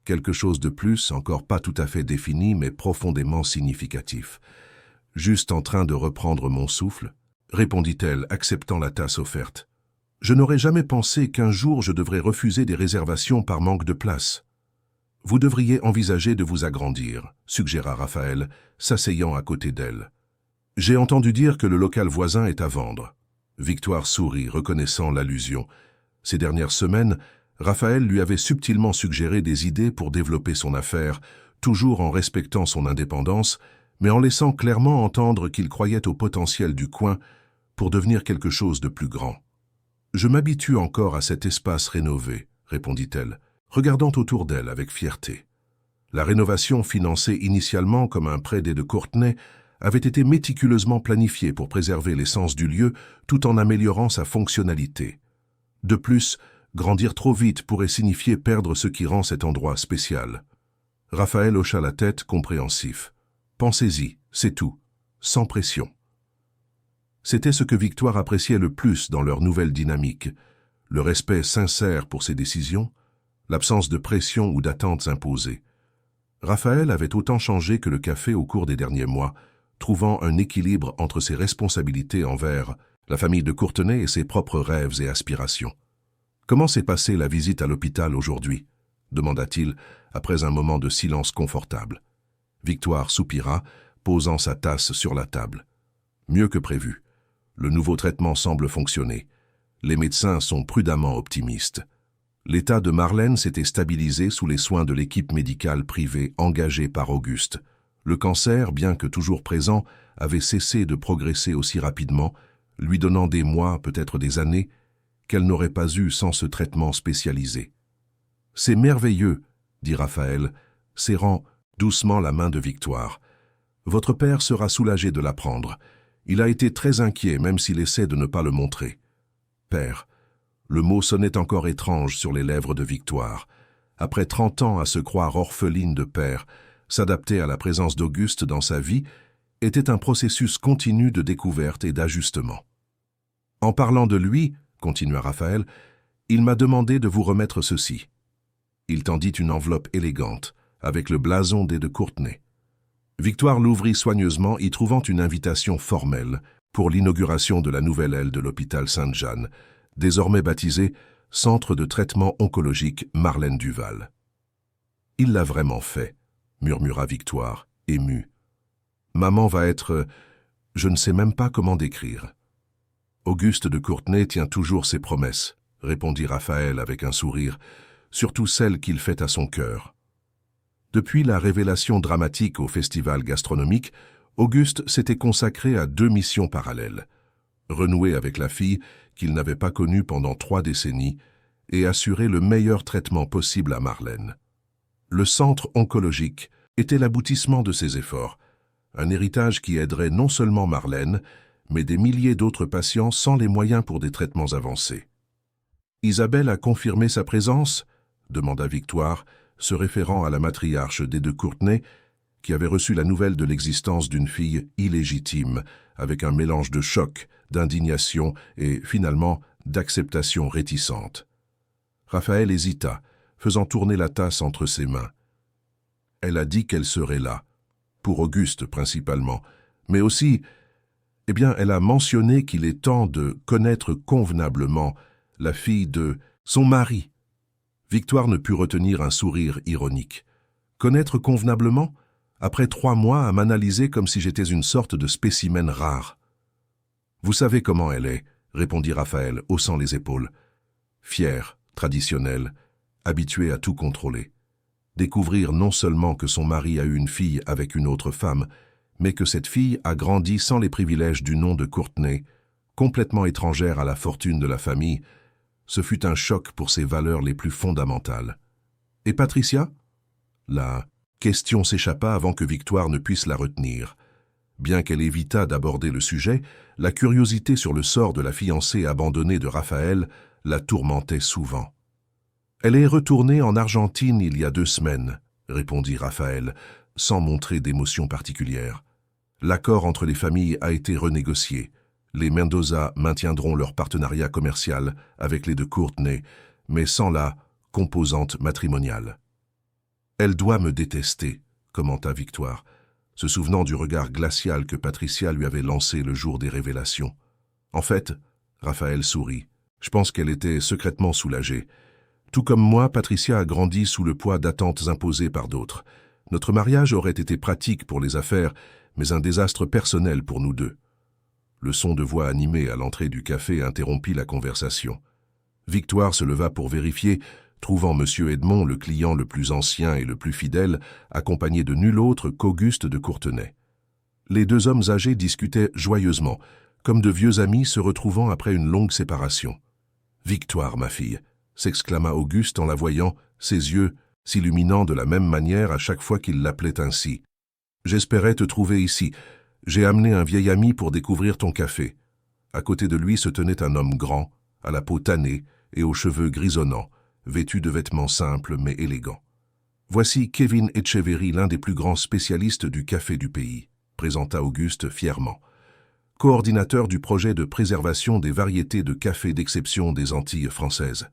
quelque chose de plus, encore pas tout à fait défini, mais profondément significatif. « Juste en train de reprendre mon souffle », répondit-elle, acceptant la tasse offerte. « Je n'aurais jamais pensé qu'un jour je devrais refuser des réservations par manque de place. » « Vous devriez envisager de vous agrandir, » suggéra Raphaël, s'asseyant à côté d'elle. « J'ai entendu dire que le local voisin est à vendre. » Victoire sourit, reconnaissant l'allusion. Ces dernières semaines, Raphaël lui avait subtilement suggéré des idées pour développer son affaire, toujours en respectant son indépendance, mais en laissant clairement entendre qu'il croyait au potentiel du coin pour devenir quelque chose de plus grand. « Je m'habitue encore à cet espace rénové, » répondit-elle, regardant autour d'elle avec fierté. La rénovation, financée initialement comme un prêt de Courtenay, avait été méticuleusement planifiée pour préserver l'essence du lieu tout en améliorant sa fonctionnalité. De plus, grandir trop vite pourrait signifier perdre ce qui rend cet endroit spécial. Raphaël hocha la tête, compréhensif. « Pensez-y, c'est tout, sans pression. » C'était ce que Victoire appréciait le plus dans leur nouvelle dynamique, le respect sincère pour ses décisions, l'absence de pression ou d'attentes imposées. Raphaël avait autant changé que le café au cours des derniers mois, trouvant un équilibre entre ses responsabilités envers la famille de Courtenay et ses propres rêves et aspirations. « Comment s'est passée la visite à l'hôpital aujourd'hui » demanda-t-il après un moment de silence confortable. Victoire soupira, posant sa tasse sur la table. « Mieux que prévu. Le nouveau traitement semble fonctionner. Les médecins sont prudemment optimistes. L'état de Marlène s'était stabilisé sous les soins de l'équipe médicale privée engagée par Auguste. Le cancer, bien que toujours présent, avait cessé de progresser aussi rapidement, lui donnant des mois, peut-être des années, qu'elle n'aurait pas eu sans ce traitement spécialisé. C'est merveilleux, dit Raphaël, serrant doucement la main de Victoire. Votre père sera soulagé de l'apprendre. Il a été très inquiet, même s'il essaie de ne pas le montrer. Père, le mot sonnait encore étrange sur les lèvres de Victoire. Après 30 ans à se croire orpheline de père, s'adapter à la présence d'Auguste dans sa vie était un processus continu de découverte et d'ajustement. En parlant de lui, continua Raphaël, il m'a demandé de vous remettre ceci. Il tendit une enveloppe élégante, avec le blason des de Courtenay. Victoire l'ouvrit soigneusement, y trouvant une invitation formelle pour l'inauguration de la nouvelle aile de l'hôpital Sainte-Jeanne, désormais baptisé Centre de traitement oncologique Marlène Duval. « Il l'a vraiment fait », murmura Victoire, émue. « Maman va être... je ne sais même pas comment décrire. » « Auguste de Courtenay tient toujours ses promesses, » répondit Raphaël avec un sourire, « surtout celles qu'il fait à son cœur. » Depuis la révélation dramatique au festival gastronomique, Auguste s'était consacré à 2 missions parallèles. Renouer avec la fille qu'il n'avait pas connue pendant 3 décennies et assurer le meilleur traitement possible à Marlène. Le centre oncologique était l'aboutissement de ses efforts, un héritage qui aiderait non seulement Marlène, mais des milliers d'autres patients sans les moyens pour des traitements avancés. « Isabelle a confirmé sa présence ?» demanda Victoire, se référant à la matriarche des de Courtenay, qui avait reçu la nouvelle de l'existence d'une fille illégitime, avec un mélange de choc, d'indignation et, finalement, d'acceptation réticente. Raphaël hésita, faisant tourner la tasse entre ses mains. Elle a dit qu'elle serait là, pour Auguste principalement, mais aussi, elle a mentionné qu'il est temps de connaître convenablement la fille de son mari. Victoire ne put retenir un sourire ironique. Connaître convenablement ? Après 3 mois à m'analyser comme si j'étais une sorte de spécimen rare. Vous savez comment elle est, répondit Raphaël, haussant les épaules. Fière, traditionnelle, habituée à tout contrôler. Découvrir non seulement que son mari a eu une fille avec une autre femme, mais que cette fille a grandi sans les privilèges du nom de Courtenay, complètement étrangère à la fortune de la famille, ce fut un choc pour ses valeurs les plus fondamentales. Et Patricia ? La question s'échappa avant que Victoire ne puisse la retenir. Bien qu'elle évitât d'aborder le sujet, la curiosité sur le sort de la fiancée abandonnée de Raphaël la tourmentait souvent. « Elle est retournée en Argentine il y a 2 semaines, » répondit Raphaël, sans montrer d'émotion particulière. L'accord entre les familles a été renégocié. Les Mendoza maintiendront leur partenariat commercial avec les de Courtenay, mais sans la composante matrimoniale. « Elle doit me détester, » commenta Victoire, se souvenant du regard glacial que Patricia lui avait lancé le jour des révélations. En fait, Raphaël sourit. Je pense qu'elle était secrètement soulagée. Tout comme moi, Patricia a grandi sous le poids d'attentes imposées par d'autres. Notre mariage aurait été pratique pour les affaires, mais un désastre personnel pour nous deux. Le son de voix animée à l'entrée du café interrompit la conversation. Victoire se leva pour vérifier, trouvant M. Edmond, le client le plus ancien et le plus fidèle, accompagné de nul autre qu'Auguste de Courtenay. Les 2 hommes âgés discutaient joyeusement, comme de vieux amis se retrouvant après une longue séparation. « Victoire, ma fille !» s'exclama Auguste en la voyant, ses yeux s'illuminant de la même manière à chaque fois qu'il l'appelait ainsi. « J'espérais te trouver ici. J'ai amené un vieil ami pour découvrir ton café. » À côté de lui se tenait un homme grand, à la peau tannée et aux cheveux grisonnants, vêtu de vêtements simples mais élégants. « Voici Kevin Etcheverry, l'un des plus grands spécialistes du café du pays, » présenta Auguste fièrement. « Coordinateur du projet de préservation des variétés de café d'exception des Antilles françaises. »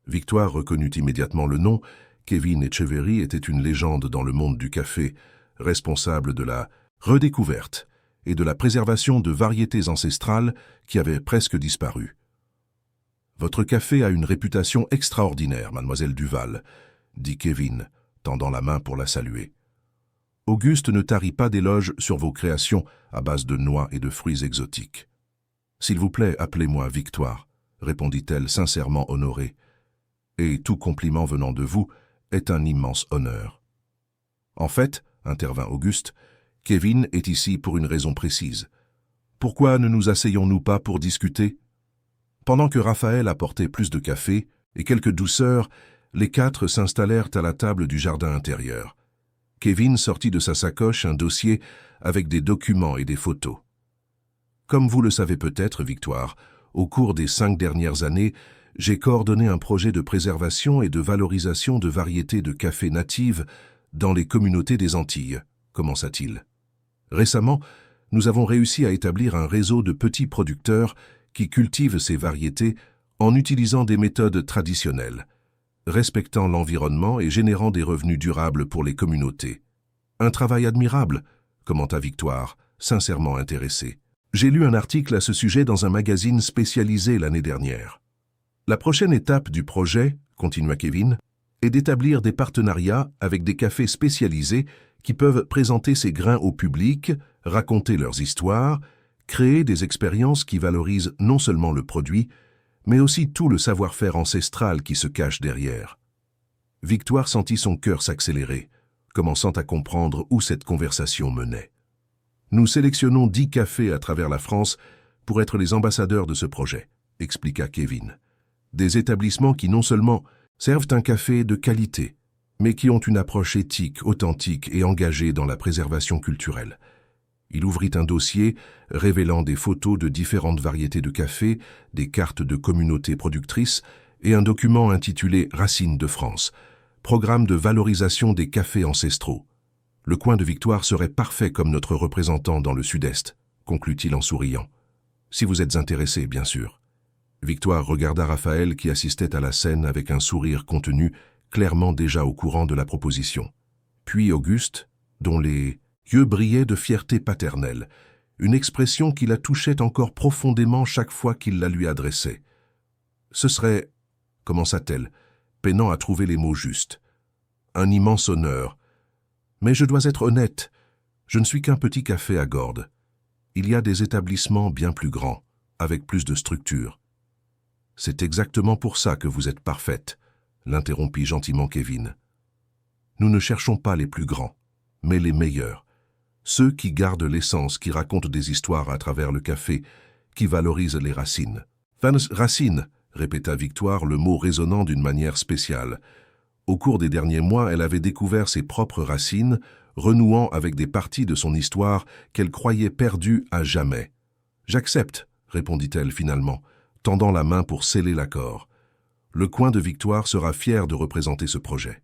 Victoire reconnut immédiatement le nom. Kevin Etcheverry était une légende dans le monde du café, responsable de la redécouverte et de la préservation de variétés ancestrales qui avaient presque disparu. « Votre café a une réputation extraordinaire, mademoiselle Duval, » dit Kevin, tendant la main pour la saluer. Auguste ne tarit pas d'éloges sur vos créations à base de noix et de fruits exotiques. « S'il vous plaît, appelez-moi Victoire, » répondit-elle sincèrement honorée. « Et tout compliment venant de vous est un immense honneur. » « En fait, » intervint Auguste, « Kevin est ici pour une raison précise. Pourquoi ne nous asseyons-nous pas pour discuter ?» Pendant que Raphaël apportait plus de café et quelques douceurs, Les quatre s'installèrent à la table du jardin intérieur. Kevin sortit de sa sacoche un dossier avec des documents et des photos. Comme vous le savez peut-être, Victoire, au cours des 5 dernières années, j'ai coordonné un projet de préservation et de valorisation de variétés de café natives dans les communautés des Antilles, commença-t-il. Récemment, nous avons réussi à établir un réseau de petits producteurs qui cultivent ces variétés en utilisant des méthodes traditionnelles, respectant l'environnement et générant des revenus durables pour les communautés. Un travail admirable, commenta Victoire, sincèrement intéressé. J'ai lu un article à ce sujet dans un magazine spécialisé l'année dernière. La prochaine étape du projet, continua Kevin, est d'établir des partenariats avec des cafés spécialisés qui peuvent présenter ces grains au public, raconter leurs histoires, créer des expériences qui valorisent non seulement le produit, mais aussi tout le savoir-faire ancestral qui se cache derrière. Victoire sentit son cœur s'accélérer, commençant à comprendre où cette conversation menait. Nous sélectionnons 10 cafés à travers la France pour être les ambassadeurs de ce projet, expliqua Kevin. Des établissements qui non seulement servent un café de qualité, mais qui ont une approche éthique, authentique et engagée dans la préservation culturelle. Il ouvrit un dossier révélant des photos de différentes variétés de café, des cartes de communautés productrices et un document intitulé « Racines de France », programme de valorisation des cafés ancestraux. Le coin de Victoire serait parfait comme notre représentant dans le Sud-Est, conclut-il en souriant. Si vous êtes intéressé, bien sûr. Victoire regarda Raphaël qui assistait à la scène avec un sourire contenu, clairement déjà au courant de la proposition. Puis Auguste, dont les yeux brillaient de fierté paternelle, une expression qui la touchait encore profondément chaque fois qu'il la lui adressait. Ce serait, commença-t-elle, peinant à trouver les mots justes, un immense honneur. Mais je dois être honnête, je ne suis qu'un petit café à Gordes. Il y a des établissements bien plus grands, avec plus de structure. C'est exactement pour ça que vous êtes parfaite, l'interrompit gentiment Kevin. Nous ne cherchons pas les plus grands, mais les meilleurs. Ceux qui gardent l'essence, qui racontent des histoires à travers le café, qui valorisent les racines. Racines, répéta Victoire, le mot résonnant d'une manière spéciale. Au cours des derniers mois, elle avait découvert ses propres racines, renouant avec des parties de son histoire qu'elle croyait perdues à jamais. « J'accepte, » répondit-elle finalement, tendant la main pour sceller l'accord. Le coin de Victoire sera fier de représenter ce projet.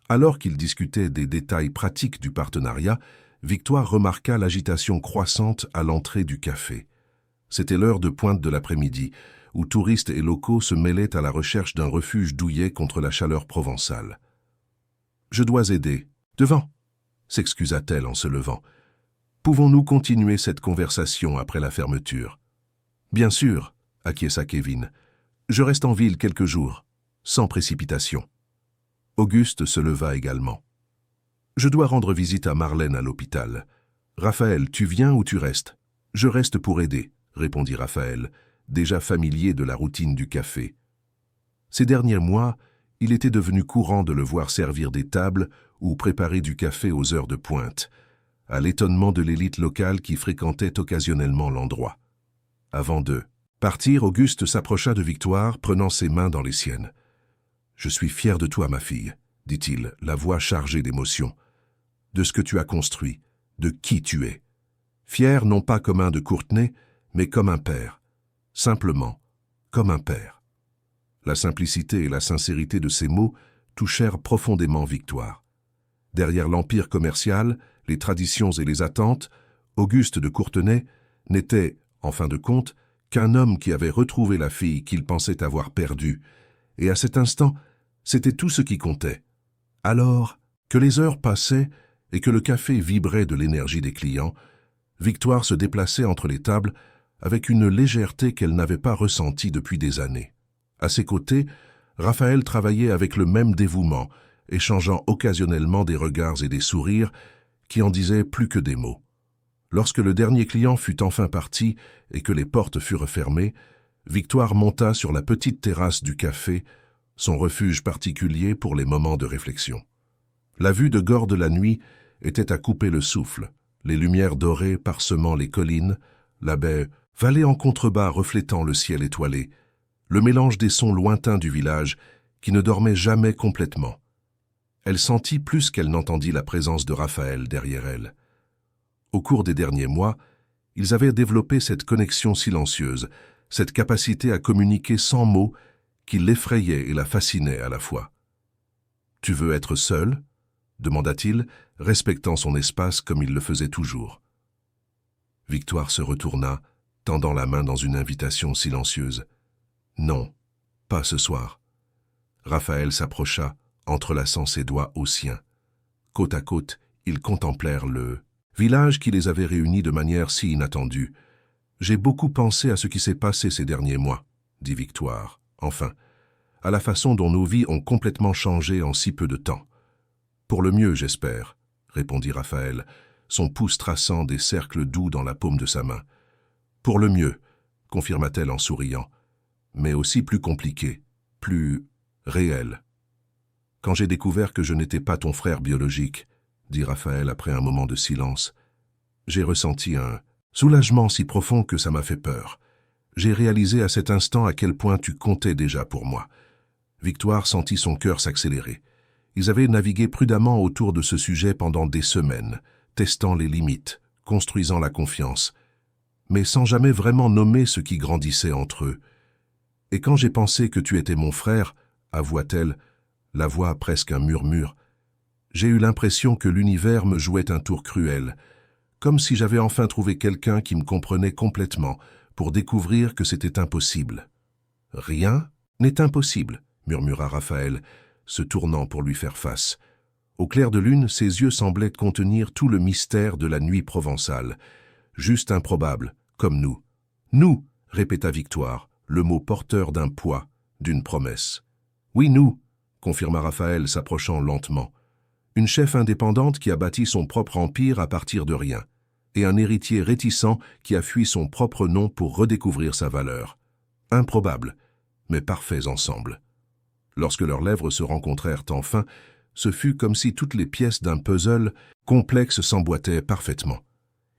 Alors qu'ils discutaient des détails pratiques du partenariat, Victoire remarqua l'agitation croissante à l'entrée du café. C'était l'heure de pointe de l'après-midi, où touristes et locaux se mêlaient à la recherche d'un refuge douillet contre la chaleur provençale. « Je dois aider. Devant !» s'excusa-t-elle en se levant. « Pouvons-nous continuer cette conversation après la fermeture ?»« Bien sûr !» acquiesça Kevin. « Je reste en ville quelques jours, sans précipitation. » Auguste se leva également. « Je dois rendre visite à Marlène à l'hôpital. Raphaël, tu viens ou tu restes ?»« Je reste pour aider, » répondit Raphaël, déjà familier de la routine du café. Ces derniers mois, il était devenu courant de le voir servir des tables ou préparer du café aux heures de pointe, à l'étonnement de l'élite locale qui fréquentait occasionnellement l'endroit. Avant de partir, Auguste s'approcha de Victoire, prenant ses mains dans les siennes. « Je suis fier de toi, ma fille, » dit-il, la voix chargée d'émotion. « De ce que tu as construit, de qui tu es. Fier non pas comme un de Courtenay, mais comme un père. Simplement, comme un père. » La simplicité et la sincérité de ces mots touchèrent profondément Victoire. Derrière l'empire commercial, les traditions et les attentes, Auguste de Courtenay n'était, en fin de compte, qu'un homme qui avait retrouvé la fille qu'il pensait avoir perdue, et à cet instant, c'était tout ce qui comptait. Alors, que les heures passaient et que le café vibrait de l'énergie des clients, Victoire se déplaçait entre les tables avec une légèreté qu'elle n'avait pas ressentie depuis des années. À ses côtés, Raphaël travaillait avec le même dévouement, échangeant occasionnellement des regards et des sourires qui en disaient plus que des mots. Lorsque le dernier client fut enfin parti et que les portes furent fermées, Victoire monta sur la petite terrasse du café, son refuge particulier pour les moments de réflexion. La vue de Gordes la nuit était à couper le souffle, les lumières dorées parsemant les collines, la baie vallée en contrebas reflétant le ciel étoilé, le mélange des sons lointains du village qui ne dormait jamais complètement. Elle sentit plus qu'elle n'entendit la présence de Raphaël derrière elle. Au cours des derniers mois, ils avaient développé cette connexion silencieuse, cette capacité à communiquer sans mots qui l'effrayait et la fascinait à la fois. « Tu veux être seul ?» demanda-t-il, respectant son espace comme il le faisait toujours. Victoire se retourna, tendant la main dans une invitation silencieuse. « Non, pas ce soir. » Raphaël s'approcha, entrelaçant ses doigts aux siens. Côte à côte, ils contemplèrent le village qui les avait réunis de manière si inattendue. « J'ai beaucoup pensé à ce qui s'est passé ces derniers mois, » dit Victoire. « Enfin, à la façon dont nos vies ont complètement changé en si peu de temps. »« Pour le mieux, j'espère, » répondit Raphaël, son pouce traçant des cercles doux dans la paume de sa main. « Pour le mieux, » confirma-t-elle en souriant, « mais aussi plus compliqué, plus réel. » « Quand j'ai découvert que je n'étais pas ton frère biologique, » dit Raphaël après un moment de silence, « j'ai ressenti un soulagement si profond que ça m'a fait peur. J'ai réalisé à cet instant à quel point tu comptais déjà pour moi. » Victoire sentit son cœur s'accélérer. Ils avaient navigué prudemment autour de ce sujet pendant des semaines, testant les limites, construisant la confiance, mais sans jamais vraiment nommer ce qui grandissait entre eux. « Et quand j'ai pensé que tu étais mon frère, » avoua-t-elle, la voix presque un murmure, « j'ai eu l'impression que l'univers me jouait un tour cruel, comme si j'avais enfin trouvé quelqu'un qui me comprenait complètement pour découvrir que c'était impossible. »« Rien n'est impossible, » murmura Raphaël, se tournant pour lui faire face. Au clair de lune, ses yeux semblaient contenir tout le mystère de la nuit provençale. Juste improbable, comme nous. « Nous !» répéta Victoire, le mot porteur d'un poids, d'une promesse. « Oui, nous !» confirma Raphaël, s'approchant lentement. « Une chef indépendante qui a bâti son propre empire à partir de rien, et un héritier réticent qui a fui son propre nom pour redécouvrir sa valeur. Improbable, mais parfaits ensemble. » Lorsque leurs lèvres se rencontrèrent enfin, ce fut comme si toutes les pièces d'un puzzle complexe s'emboîtaient parfaitement.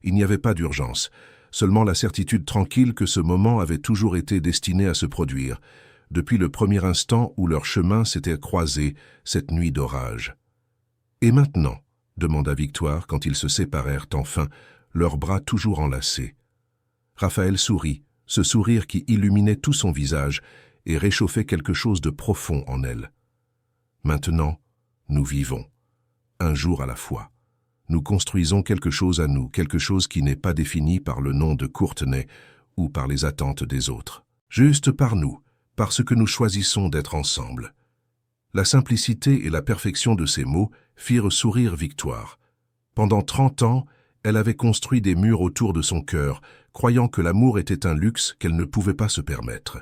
Il n'y avait pas d'urgence, seulement la certitude tranquille que ce moment avait toujours été destiné à se produire, depuis le premier instant où leurs chemins s'étaient croisés cette nuit d'orage. « Et maintenant ?» demanda Victoire quand ils se séparèrent enfin, leurs bras toujours enlacés. Raphaël sourit, ce sourire qui illuminait tout son visage et réchauffait quelque chose de profond en elle. « Maintenant, nous vivons, un jour à la fois. Nous construisons quelque chose à nous, quelque chose qui n'est pas défini par le nom de Courtenay ou par les attentes des autres. Juste par nous, parce que nous choisissons d'être ensemble. » La simplicité et la perfection de ces mots firent sourire Victoire. Pendant 30 ans, elle avait construit des murs autour de son cœur, croyant que l'amour était un luxe qu'elle ne pouvait pas se permettre.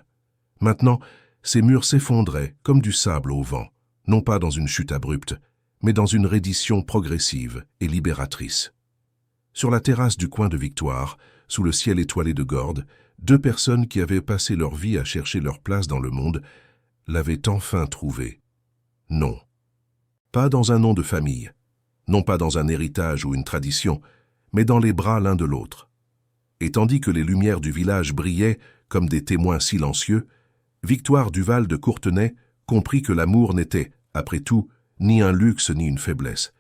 Maintenant, ces murs s'effondraient comme du sable au vent, non pas dans une chute abrupte, mais dans une reddition progressive et libératrice. Sur la terrasse du coin de Victoire, sous le ciel étoilé de Gordes, 2 personnes qui avaient passé leur vie à chercher leur place dans le monde l'avaient enfin trouvée. Non. Pas dans un nom de famille, non pas dans un héritage ou une tradition, mais dans les bras l'un de l'autre. Et tandis que les lumières du village brillaient comme des témoins silencieux, Victoire Duval de Courtenay comprit que l'amour n'était, après tout, ni un luxe ni une faiblesse.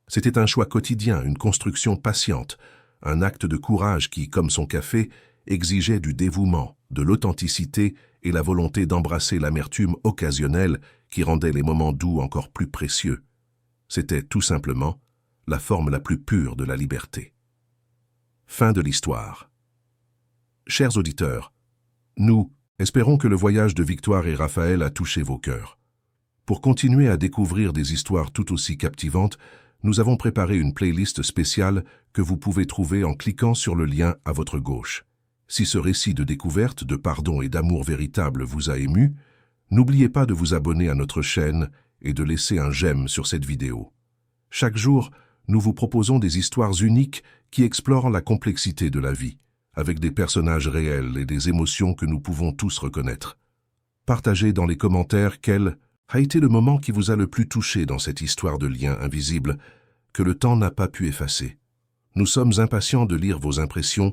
C'était un choix quotidien, une construction patiente, un acte de courage qui, comme son café, exigeait du dévouement, de l'authenticité et la volonté d'embrasser l'amertume occasionnelle qui rendait les moments doux encore plus précieux. C'était tout simplement la forme la plus pure de la liberté. Fin de l'histoire. Chers auditeurs, nous espérons que le voyage de Victoire et Raphaël a touché vos cœurs. Pour continuer à découvrir des histoires tout aussi captivantes, nous avons préparé une playlist spéciale que vous pouvez trouver en cliquant sur le lien à votre gauche. Si ce récit de découverte, de pardon et d'amour véritable vous a ému, n'oubliez pas de vous abonner à notre chaîne et de laisser un j'aime sur cette vidéo. Chaque jour, nous vous proposons des histoires uniques qui explorent la complexité de la vie, avec des personnages réels et des émotions que nous pouvons tous reconnaître. Partagez dans les commentaires quel a été le moment qui vous a le plus touché dans cette histoire de lien invisible que le temps n'a pas pu effacer. Nous sommes impatients de lire vos impressions